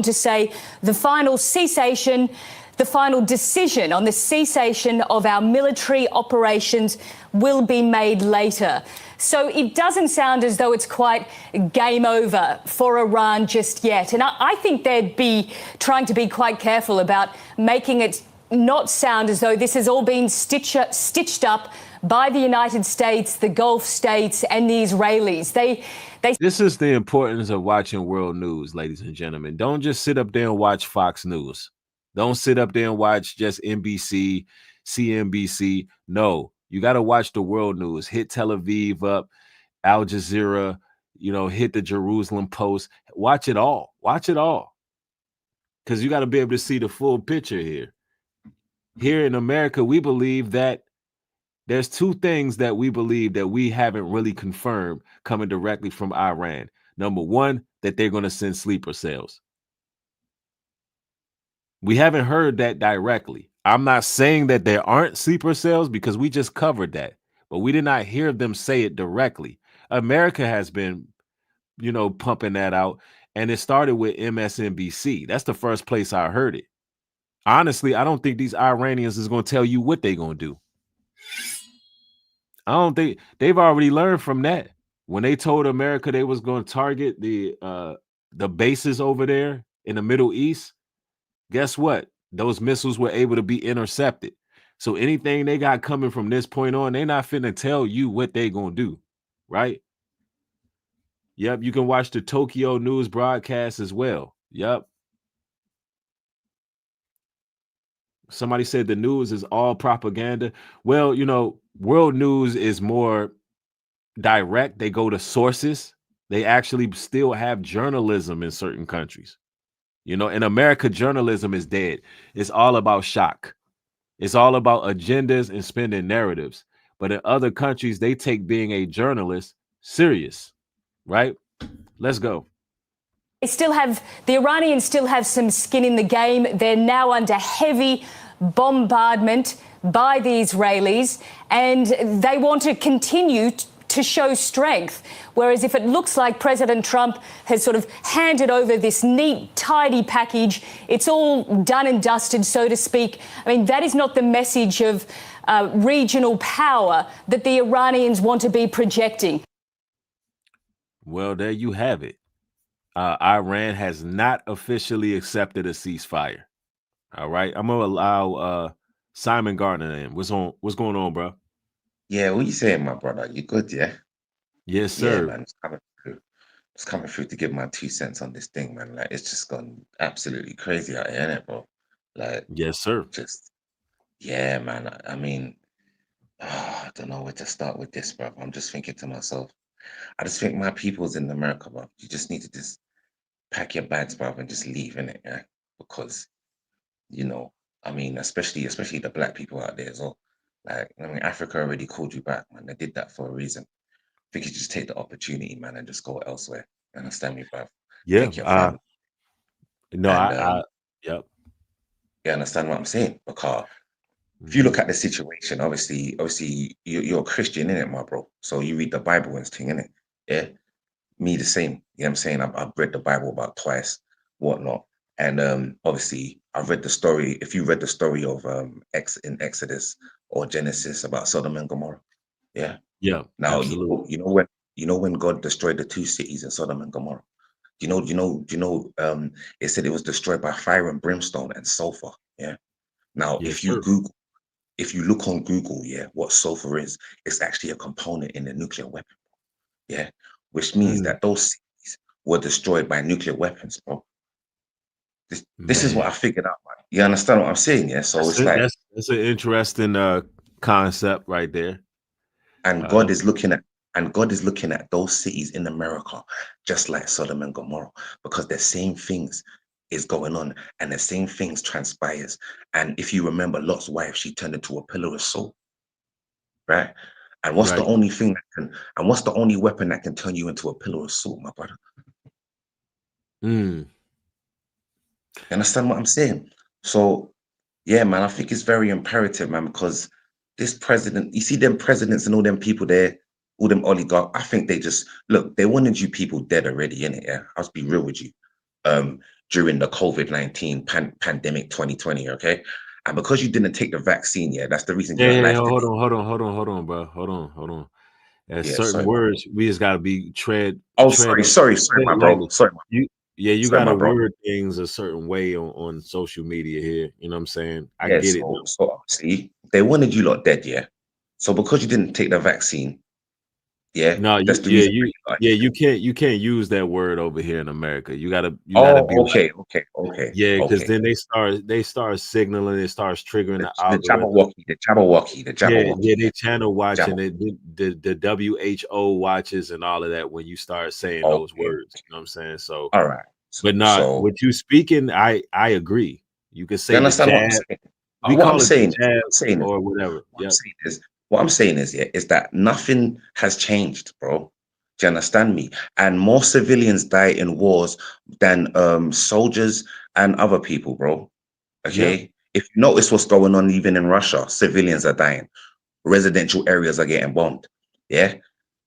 To say the final cessation, the final decision on the cessation of our military operations will be made later. So it doesn't sound as though it's quite game over for Iran just yet. And I think they'd be trying to be quite careful about making it not sound as though this has all been stitched up by the United States, the Gulf states, and the Israelis. This is the importance of watching world news, ladies and gentlemen. Don't just sit up there and watch Fox News. Don't sit up there and watch just NBC, CNBC. No, you got to watch the world news. Hit Tel Aviv up, Al Jazeera, you know, hit the Jerusalem Post. Watch it all. Watch it all. Because you got to be able to see the full picture here. Here in America, we believe that there's two things that we believe that we haven't really confirmed coming directly from Iran. Number one, that they're going to send sleeper cells. We haven't heard that directly. I'm not saying that there aren't sleeper cells because we just covered that, but we did not hear them say it directly. America has been, you know, pumping that out, and it started with MSNBC. That's the first place I heard it. Honestly, I don't think these Iranians is going to tell you what they're going to do. I don't think they've already learned from that. When they told America they was going to target the bases over there in the Middle East, guess what? Those missiles were able to be intercepted. So anything they got coming from this point on, they're not finna tell you what they gonna do, right? Yep, you can watch the Tokyo news broadcast as well. Yep. Somebody said the news is all propaganda. Well, you know, world news is more direct. They go to sources. They actually still have journalism in certain countries. You know, in America, journalism is dead. It's all about shock. It's all about agendas and spinning narratives. But in other countries, they take being a journalist serious, right? Let's go. The Iranians still have some skin in the game. They're now under heavy bombardment by the Israelis, and they want to continue to show strength. Whereas if it looks like President Trump has sort of handed over this neat, tidy package, it's all done and dusted, so to speak. I mean, that is not the message of regional power that the Iranians want to be projecting. Well, there you have it. Iran has not officially accepted a ceasefire. All right, I'm gonna allow Simon Gardner in. What's going on, bro? Yeah, what you saying, my brother? You good, yeah? Yes, sir. Yeah, man, it's coming through. It's coming through to give my 2 cents on this thing, man. Like, it's just gone absolutely crazy out here, innit, bro? Like, yes, sir. Just, yeah, man. I mean, I don't know where to start with this, bro. I'm just thinking to myself, I just think my people's in America, bro. You just need to just pack your bags, bro, and just leave, innit, yeah? Because, you know, I mean, especially the black people out there as well. Like, I mean, Africa already called you back, man. They did that for a reason. I think you just take the opportunity, man, and just go elsewhere. You understand me, bruv? Yeah. Take your family. No, And, yep. You understand what I'm saying? Because if you look at the situation, obviously, you're a Christian, innit, my bro? So you read the Bible and thing, innit? Yeah. Me the same. You know what I'm saying? I've read the Bible about twice, whatnot. And obviously, I've read the story. If you read the story of in Exodus or Genesis about Sodom and Gomorrah, yeah. Yeah. Now Absolutely. you know when God destroyed the 2 cities in Sodom and Gomorrah. Do you know? It said it was destroyed by fire and brimstone and sulfur. Yeah. Now, Yes, if you sir. look on Google, yeah, what sulfur is, it's actually a component in the nuclear weapon. Yeah, which means that those cities were destroyed by nuclear weapons, bro. This is what I figured out, man. You understand what I'm saying? Yeah. So it's like, That's an interesting concept right there. and God is looking at And God is looking at those cities in America just like Sodom and Gomorrah, because the same things is going on and the same things transpires. And if you remember Lot's wife, she turned into a pillar of salt, right? And what's the Right. only thing that can, and what's the only weapon that can turn you into a pillar of salt, my brother? Mm. You understand what I'm saying? So, yeah, man, I think it's very imperative, man, because this president, you see them presidents and all them people there, all them oligarchs, I think they just, look, they wanted you people dead already, innit? Yeah, I'll be real with you. During the COVID-19 pandemic 2020, okay? And because you didn't take the vaccine, yeah, that's the reason you're Yeah, alive hold today. on, bro. Hold on. There's Yeah, certain sorry, my bro. words we just gotta be tread Oh, tread sorry, my bro. lightly. You Sorry, gotta my bro. word things a certain way on social media here. You know what I'm saying? I Yeah, get it though. so obviously they wanted you lot dead, yeah. So because you didn't take the vaccine, yeah, No, that's the reason why you can't use that word over here in America. You gotta be Oh, like, yeah, because okay. then they start signaling, it starts triggering the The algorithm. Jabberwocky. They channel watching Jabber. it, the WHO watches and all of that when you start saying those Okay. words. You know what I'm saying? So, All right. but not So what you speaking. I agree. You could you say the understand what I'm jab. saying? We What I'm call it the saying is, jab or whatever. Yep. what I'm saying is, yeah, is that nothing has changed, bro. Do you understand me? And more civilians die in wars than soldiers and other people, bro. Okay. If you notice what's going on, even in Russia, civilians are dying. Residential areas are getting bombed. Yeah.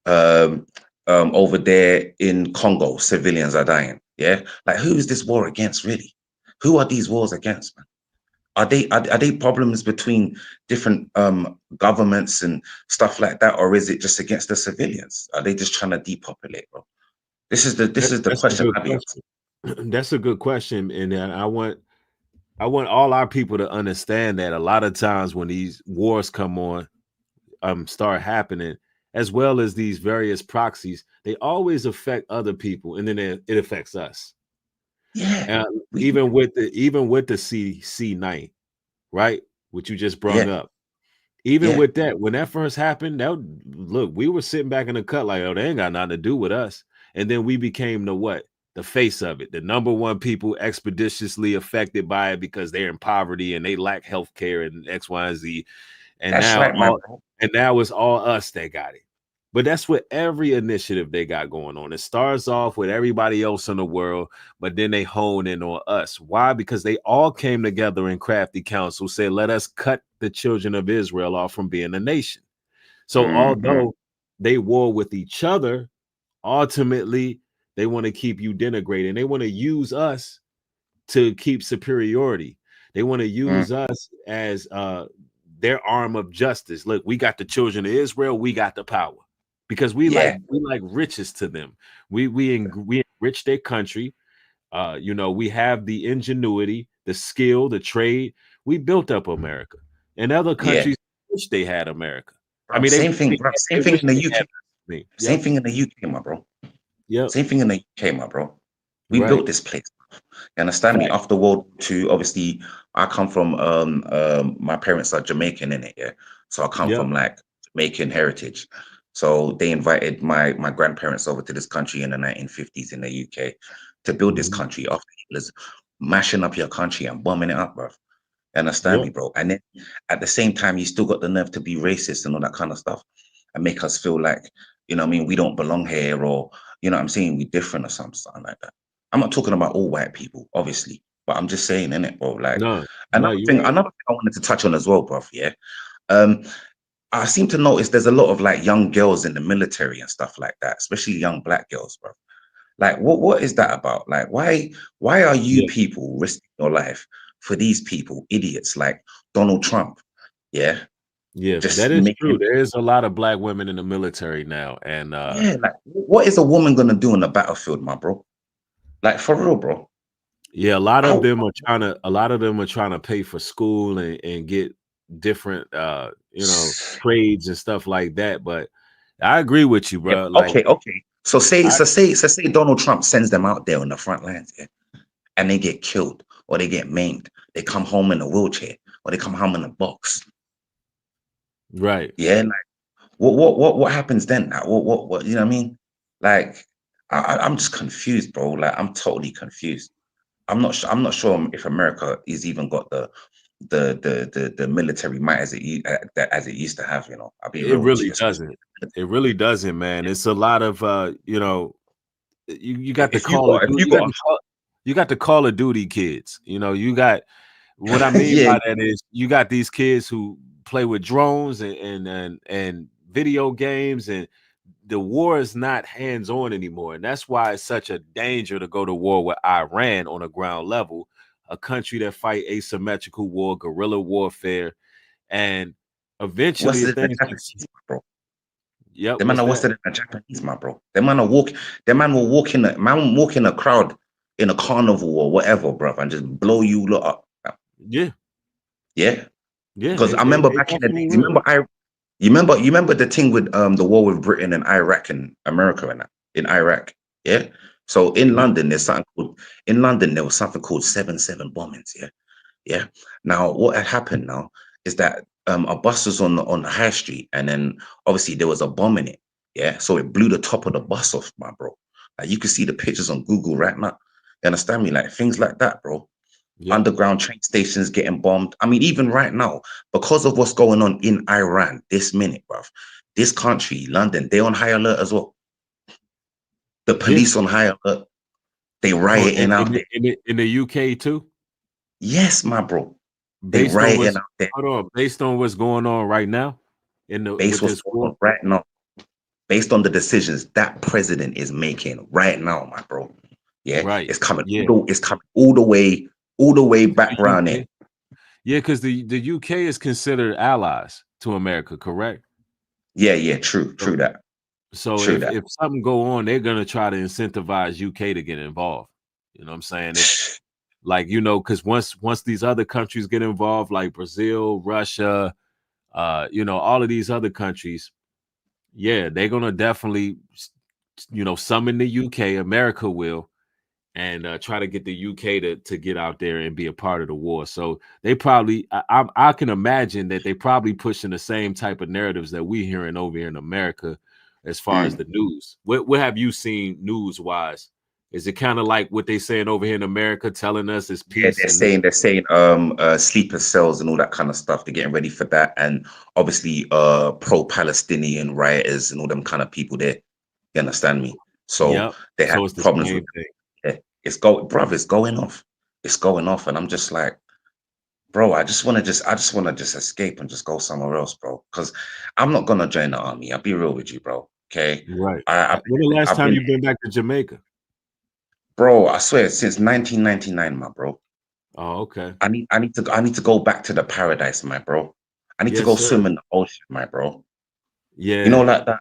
Over there in Congo, civilians are dying. Yeah. Like, who is this war against, really? Who are these wars against, man? Are they problems between different governments and stuff like that, or is it just against the civilians? Are they just trying to depopulate, bro? This is the That's a question good I be asking. question. That's a good question, and I want all our people to understand that a lot of times when these wars come on, start happening, as well as these various proxies, they always affect other people, and then it affects us. Yeah. Even with the C9, right? Which you just brought Yeah. up. Even Yeah. with that, when that first happened, look, we were sitting back in the cut like, oh, they ain't got nothing to do with us. And then we became the what? The face of it, the number one people expeditiously affected by it because they're in poverty and they lack health care and X, Y, and Z. And That's now right, my bro. now it's all us that got it. But that's what every initiative they got going on. It starts off with everybody else in the world, but then they hone in on us. Why? Because they all came together in crafty council, said, let us cut the children of Israel off from being a nation. So although they war with each other, ultimately they want to keep you denigrating. They want to use us to keep superiority. They want to use us as their arm of justice. Look, we got the children of Israel, we got the power. Because we like riches to them. We enrich their country. You know, we have the ingenuity, the skill, the trade. We built up America. And other countries wish they had America. I mean, Same thing, bro. they Same thing wish in the they had UK. me. Same thing in the UK, my bro. Yep. Same thing in the UK, my bro. We Right. built this place. You understand me? After World War II, obviously, I come from my parents are Jamaican in it, yeah. So I come from like Jamaican heritage. So they invited my grandparents over to this country in the 1950s in the UK to build this country after Hitler's mashing up your country and bombing it up, bro. You understand me, bro? And then at the same time, you still got the nerve to be racist and all that kind of stuff and make us feel like, you know what I mean, we don't belong here, or, you know what I'm saying, we're different or something like that. I'm not talking about all white people, obviously, but I'm just saying, innit, bro? Like, another thing I wanted to touch on as well, bro, yeah. I seem to notice there's a lot of like young girls in the military and stuff like that, especially young black girls, bro. Like, what is that about? Like, why are you people risking your life for these people, idiots like Donald Trump? Yeah. Yeah, Just that is true. making, There is a lot of black women in the military now. And like, what is a woman gonna do on the battlefield, my bro? Like, for real, bro. yeah, a lot of them are trying to pay for school and get different you know, trades and stuff like that. But I agree with you, Yeah, bro. Like okay. So say Donald Trump sends them out there on the front lines, yeah, and they get killed or they get maimed. They come home in a wheelchair or they come home in a box. right. Yeah, like, what happens then? Like, what? You know what I mean? Like, I'm just confused, bro. Like, I'm totally confused. I'm not sure if America is even got the military might as it used to have. You know, I'll be It real with really you. doesn't. It really doesn't, man. It's a lot of you know, you got the If you Call of got, if Duty, you got, you got the Call of Duty kids. You know, you got what I mean yeah, by that is you got these kids who play with drones and video games, and the war is not hands-on anymore. And that's why it's such a danger to go to war with Iran on a ground level, a country that fight asymmetrical war, guerrilla warfare, and eventually what's if it? The things get, Japanese, bro. yep, The man what's are that? worse than the Japanese, my bro. The man are walk. The man will walk in. Man walk in a crowd in a carnival or whatever, bro, and just blow you lot up. Yeah, Yeah, yeah, because I remember they back in the definitely days. will. You remember the thing with the war with Britain and Iraq and America and that in Iraq. Yeah. So in Yep. London, there was something called 7/7 bombings. Yeah. Yeah. Now, what had happened now is that a bus was on the high street, and then obviously there was a bomb in it. Yeah. So it blew the top of the bus off, my bro. Like you can see the pictures on Google right now. You understand me? Like things like that, bro. Yep. Underground train stations getting bombed. I mean, even right now, because of what's going on in Iran this minute, bruv, this country, London, they're on high alert as well. The police on high alert. They Oh, rioting out there. in the UK too? Yes, my bro. They Based on rioting what's out there. hold on, based on what's going on right now in the with Based what's this going war? on right now. Based on the decisions that president is making right now, my bro. Yeah, Right. it's coming. Yeah. It's coming all the way back The around UK? it. Yeah, because the UK is considered allies to America, correct? Yeah, true So that. so True that. if something go on, they're gonna try to incentivize UK to get involved. You know what I'm saying? If like, you know, because once these other countries get involved, like Brazil, Russia, you know, all of these other countries, yeah, they're gonna definitely, you know, summon the UK. America will, and try to get the UK to get out there and be a part of the war. So they probably, I can imagine that they probably pushing the same type of narratives that we hearing over here in America, as far as the news. What have you seen news wise? Is it kind of like what they saying over here in America, telling us it's Yeah, peace and they're saying sleeper cells and all that kind of stuff. They're getting ready for that, and obviously pro-Palestinian rioters and all them kind of people there. You understand me? So yep. they have So it's the problems with same thing. it. It's going off. It's going off, and I'm just like, bro, I just want to just escape and just go somewhere else, bro. Because I'm not gonna join the army. I'll be real with you, bro. Okay. Right. I, I've When the last I've time been, you've been back to Jamaica? bro. I swear, since 1999, my bro. Oh, okay. I need to go back to the paradise, my bro. I need to Yes, go sir. swim in the ocean, my bro. You know, Yeah. like that.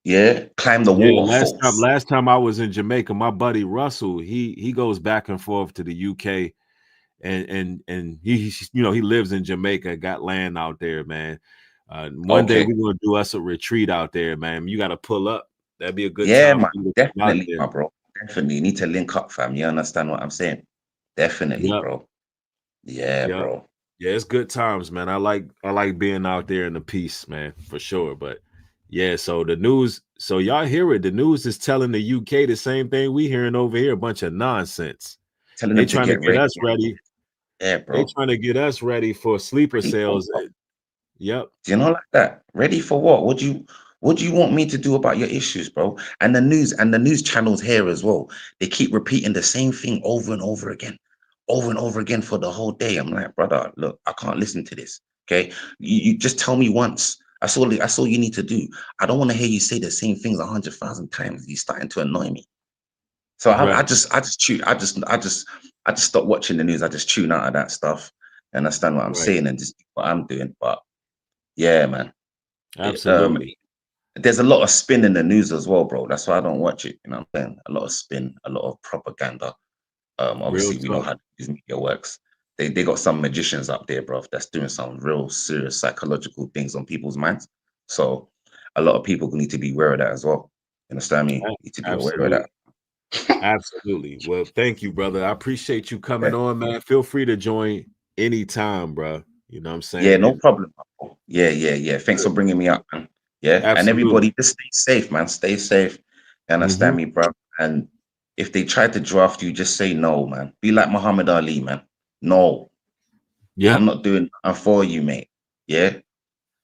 Yeah, climb the Yeah, waterfalls. last time I was in Jamaica, my buddy Russell, he goes back and forth to the UK, and he you know, he lives in Jamaica, got land out there, man. One day Okay. we're gonna do us a retreat out there, man. You got to pull up. That'd be a good Yeah, time man. for you to come out Definitely, there. my bro. Definitely. You need to link up, fam. You understand what I'm saying? Definitely, Yep. bro. Yeah, Yep. bro. Yeah, it's good times, man. I like being out there in the peace, man, for sure. But yeah, so the news, so y'all hear it. The news is telling the UK the same thing we hearing over here, a bunch of nonsense. Telling They them to trying to get get ready. us ready. Yeah, They bro. trying to get us ready for sleeper Ready for cells. what? Yep. Do you know, like that? Ready for what? What do you want me to do about your issues, bro? And the news channels here as well. They keep repeating the same thing over and over again, for the whole day. I'm like, brother, look, I can't listen to this. Okay, you just tell me once. That's all you need to do. I don't want to hear you say the same things 100,000 times. You're starting to annoy me. So Right. I just stop watching the news. I just tune out of that stuff and understand what I'm Right. saying and just do what I'm doing. But yeah, man. Absolutely. There's a lot of spin in the news as well, bro. That's why I don't watch it. You know what I'm saying? A lot of spin, a lot of propaganda. Real Obviously we know talk. how this media works. They got some magicians up there, bro, that's doing some real serious psychological things on people's minds. So a lot of people need to be aware of that as well. You understand me? Need to be aware of Absolutely. that. Absolutely. Well, thank you, brother. I appreciate you coming Yeah, on, man. Feel free to join anytime, bro. You know what I'm yeah, saying? no problem. Bro. Yeah. Thanks for bringing me up, man. Yeah, and Absolutely. everybody just stay safe, man. Stay safe. You understand me, bro? And if they try to draft you, just say no, man. Be like Muhammad Ali, man. No, Yeah. I'm not doing nothing for you, mate. Yeah,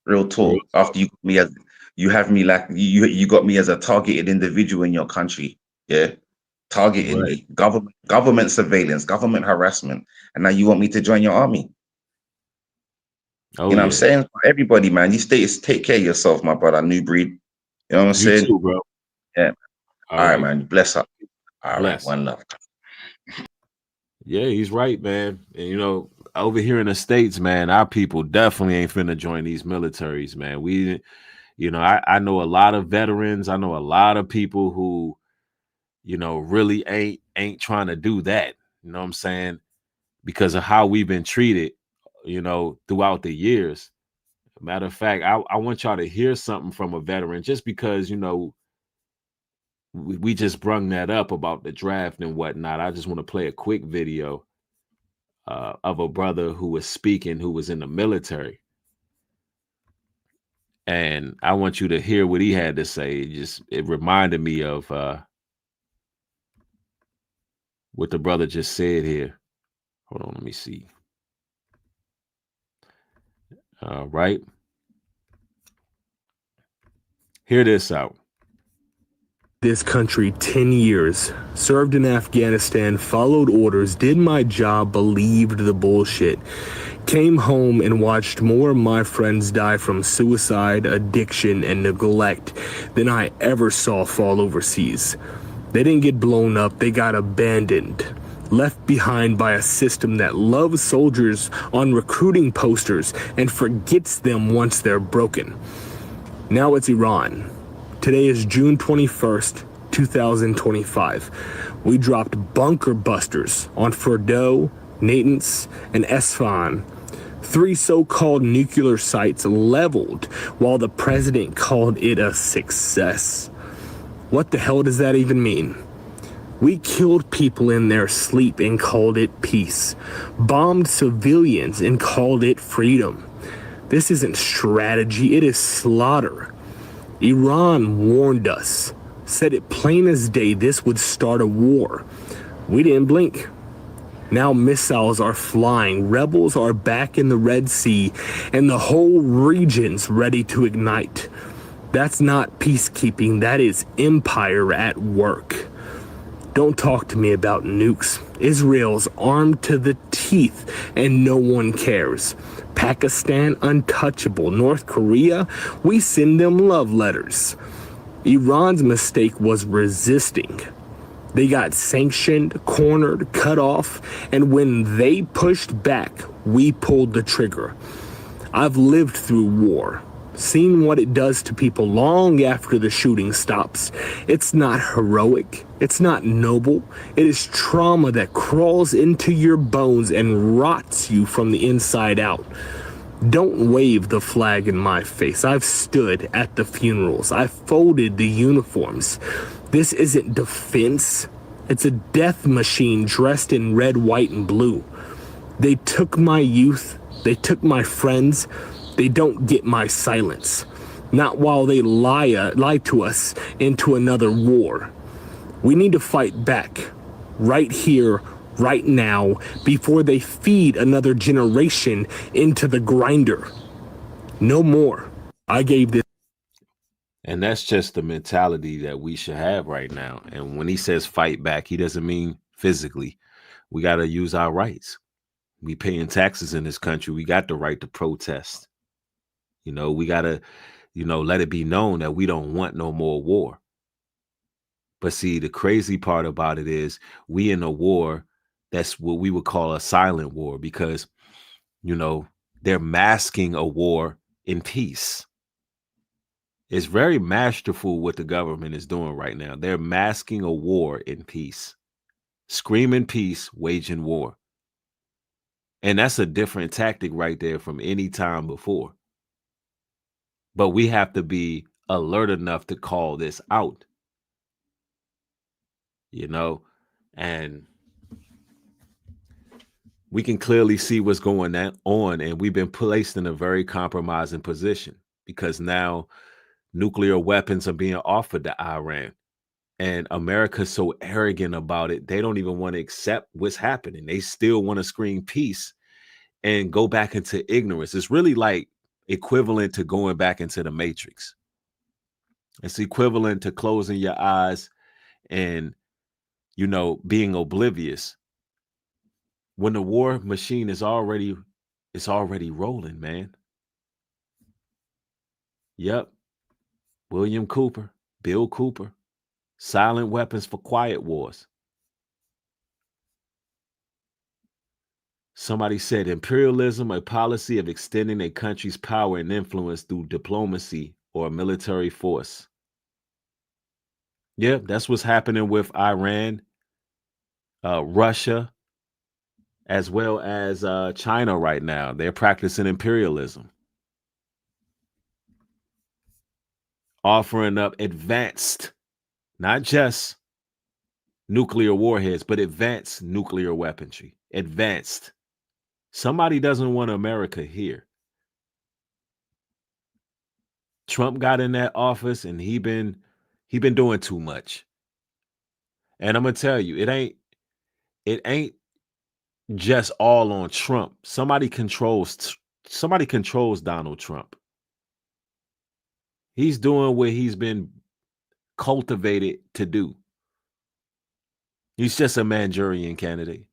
real talk. After you have me like you got me as a targeted individual in your country. Yeah, targeting me, government surveillance, government harassment, and now you want me to join your army. Oh, You know what yeah. I'm saying? For everybody, man, you take care of yourself, my brother, new breed. You know what I'm You saying? too, bro. Yeah. All All right, right. man. Bless up. All right, Bless. one love. Yeah, he's right, man. And you know, over here in the States, man, our people definitely ain't finna join these militaries, man. We, you know, I know a lot of veterans. I know a lot of people who, you know, really ain't trying to do that. You know what I'm saying? Because of how we've been treated, you know, throughout the years. Matter of fact, I want y'all to hear something from a veteran just because, you know, we just brung that up about the draft and whatnot. I just want to play a quick video of a brother who was speaking, who was in the military. And I want you to hear what he had to say. It reminded me of what the brother just said here. Hold on, let me see. Right. Hear this out. This country 10 years, served in Afghanistan, followed orders, did my job, believed the bullshit. Came home and watched more of my friends die from suicide, addiction, and neglect than I ever saw fall overseas. They didn't get blown up, they got abandoned. Left behind by a system that loves soldiers on recruiting posters and forgets them once they're broken. Now it's Iran. Today is June 21st, 2025. We dropped bunker busters on Fordow, Natanz, and Esfahan. 3 so-called nuclear sites leveled while the president called it a success. What the hell does that even mean? We killed people in their sleep and called it peace. Bombed civilians and called it freedom. This isn't strategy, it is slaughter. Iran warned us, said it plain as day this would start a war. We didn't blink. Now missiles are flying, rebels are back in the Red Sea, and the whole region's ready to ignite. That's not peacekeeping, that is empire at work. Don't talk to me about nukes. Israel's armed to the teeth and no one cares. Pakistan, untouchable. North Korea, we send them love letters. Iran's mistake was resisting. They got sanctioned, cornered, cut off, and when they pushed back, we pulled the trigger. I've lived through war, seen what it does to people long after the shooting stops. It's not heroic. It's not noble. It is trauma that crawls into your bones and rots you from the inside out. Don't wave the flag in my face. I've stood at the funerals. I've folded the uniforms. This isn't defense. It's a death machine dressed in red, white, and blue. They took my youth. They took my friends. They don't get my silence. Not while they lie to us into another war. We need to fight back. Right here, right now, before they feed another generation into the grinder. No more. I gave this. And that's just the mentality that we should have right now. And when he says fight back, he doesn't mean physically. We got to use our rights. We paying taxes in this country. We got the right to protest. You know, we got to, you know, let it be known that we don't want no more war. But see, the crazy part about it is we in a war that's what we would call a silent war because, you know, they're masking a war in peace. It's very masterful what the government is doing right now. They're masking a war in peace, screaming peace, waging war. And that's a different tactic right there from any time before. But we have to be alert enough to call this out, you know, and we can clearly see what's going on. And we've been placed in a very compromising position because now nuclear weapons are being offered to Iran. And America's so arrogant about it, they don't even want to accept what's happening. They still want to scream peace and go back into ignorance. It's really like equivalent to going back into the Matrix. It's equivalent to closing your eyes and, you know, being oblivious when the war machine is already rolling, man. Yep. William Cooper, Bill Cooper, silent weapons for quiet wars. Somebody said imperialism, a policy of extending a country's power and influence through diplomacy or military force. Yeah, that's what's happening with Iran, Russia, as well as China right now. They're practicing imperialism, offering up advanced, not just nuclear warheads, but advanced nuclear weaponry. Advanced. Somebody doesn't want America here. Trump got in that office and he been doing too much. And I'm gonna tell you, it ain't just all on Trump. Somebody controls Donald Trump. He's doing what he's been cultivated to do. He's just a Manchurian candidate.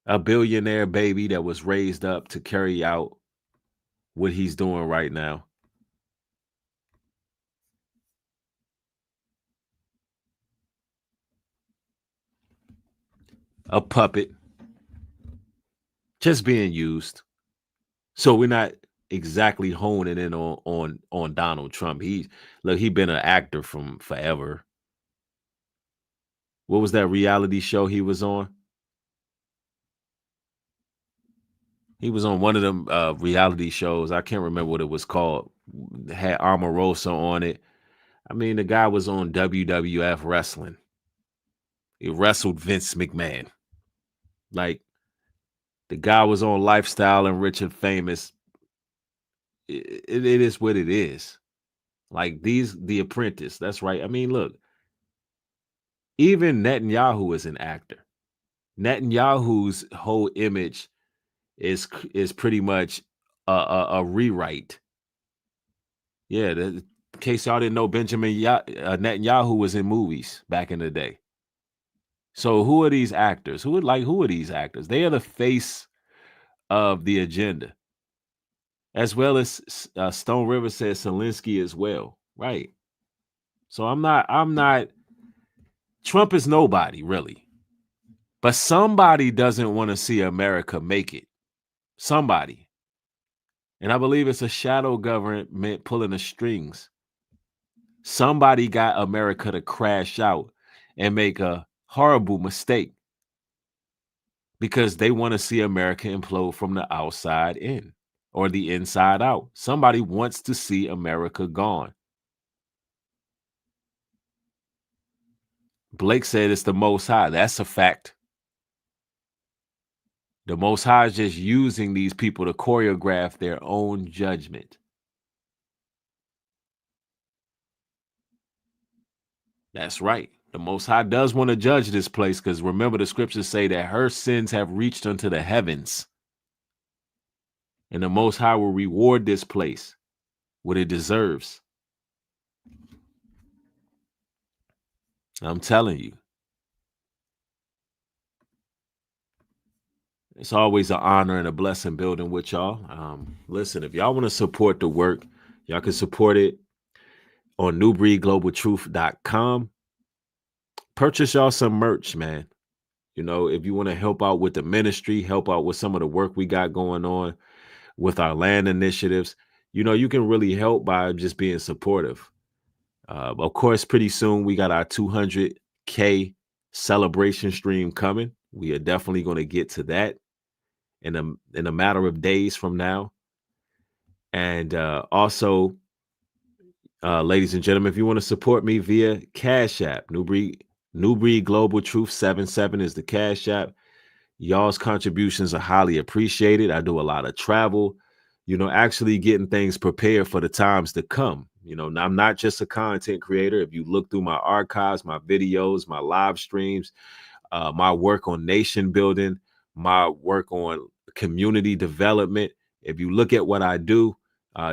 A billionaire baby that was raised up to carry out what he's doing right now. A puppet just being used. So we're not exactly honing in on Donald Trump. He's been an actor from forever. What was that reality show he was on? He was on one of them reality shows. I can't remember what it was called. It had Omarosa on it. I mean, the guy was on WWF wrestling. He wrestled Vince McMahon. Like, the guy was on Lifestyle and Rich and Famous. It is what it is. Like The Apprentice. That's right. I mean, look, even Netanyahu is an actor. Netanyahu's whole image is pretty much a rewrite. Yeah, in case y'all didn't know, Netanyahu was in movies back in the day. So who are these actors? Who are these actors? They are the face of the agenda. As well as Stone River says Zelensky as well. Right. So I'm not Trump is nobody, really. But somebody doesn't want to see America make it. Somebody. And I believe it's a shadow government pulling the strings. Somebody got America to crash out and make a horrible mistake because they want to see America implode from the outside in or the inside out. Somebody wants to see America gone. Blake said it's the Most High. That's a fact. The Most High is just using these people to choreograph their own judgment. That's right. The Most High does want to judge this place because remember the scriptures say that her sins have reached unto the heavens. And the Most High will reward this place what it deserves. I'm telling you. It's always an honor and a blessing building with y'all. Listen, if y'all want to support the work, y'all can support it on newbreedglobaltruth.com. Purchase y'all some merch, man. You know, if you want to help out with the ministry, help out with some of the work we got going on with our land initiatives, you know, you can really help by just being supportive. Of course, pretty soon we got our 200K celebration stream coming. We are definitely going to get to that in a matter of days from now. And also, ladies and gentlemen, if you want to support me via Cash App, New Breed Global Truth 77 is the Cash App. Y'all's contributions are highly appreciated. I do a lot of travel. actually getting things prepared for the times to come. Now, I'm not just a content creator. If you look through my archives, my videos, my live streams, my work on nation building, my work on community development, if you look at what I do,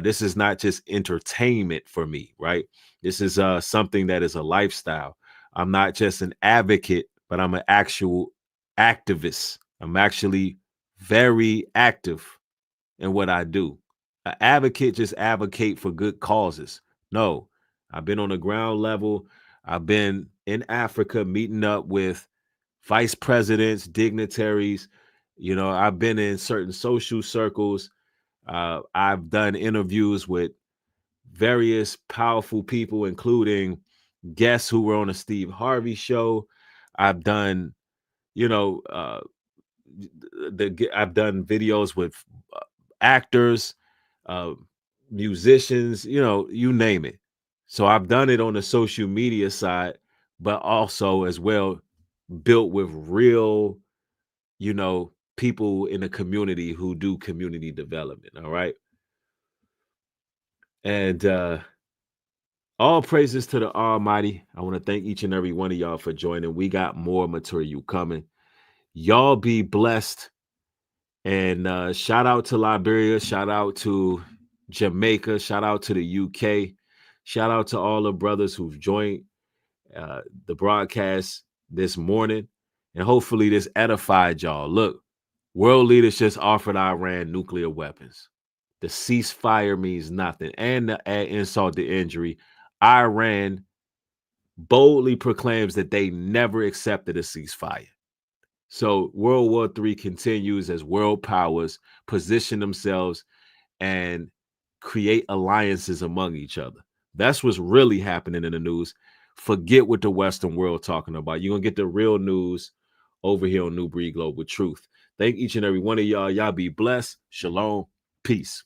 this is not just entertainment for me, right? This is something that is a lifestyle. I'm not just an advocate, but I'm an actual activist. I'm actually very active in what I do. An advocate just advocate for good causes. No, I've been on the ground level. I've been in Africa meeting up with vice presidents, dignitaries. I've been in certain social circles. I've done interviews with various powerful people, including guests who were on the Steve Harvey show. I've done, I've done videos with actors, musicians, you name it. So I've done it on the social media side, but also as well built with real, people in the community who do community development. All right. And all praises to the Almighty. I want to thank each and every one of y'all for joining. We got more material coming. Y'all be blessed. And shout out to Liberia. Shout out to Jamaica. Shout out to the UK. Shout out to all the brothers who've joined the broadcast this morning. And hopefully this edified y'all. Look, world leaders just offered Iran nuclear weapons. The ceasefire means nothing. And to add insult to injury, Iran boldly proclaims that they never accepted a ceasefire. So World War III continues as world powers position themselves and create alliances among each other. That's what's really happening in the news. Forget what the Western world talking about. You're going to get the real news over here on New Breed Global Truth. Thank each and every one of y'all. Y'all be blessed. Shalom. Peace.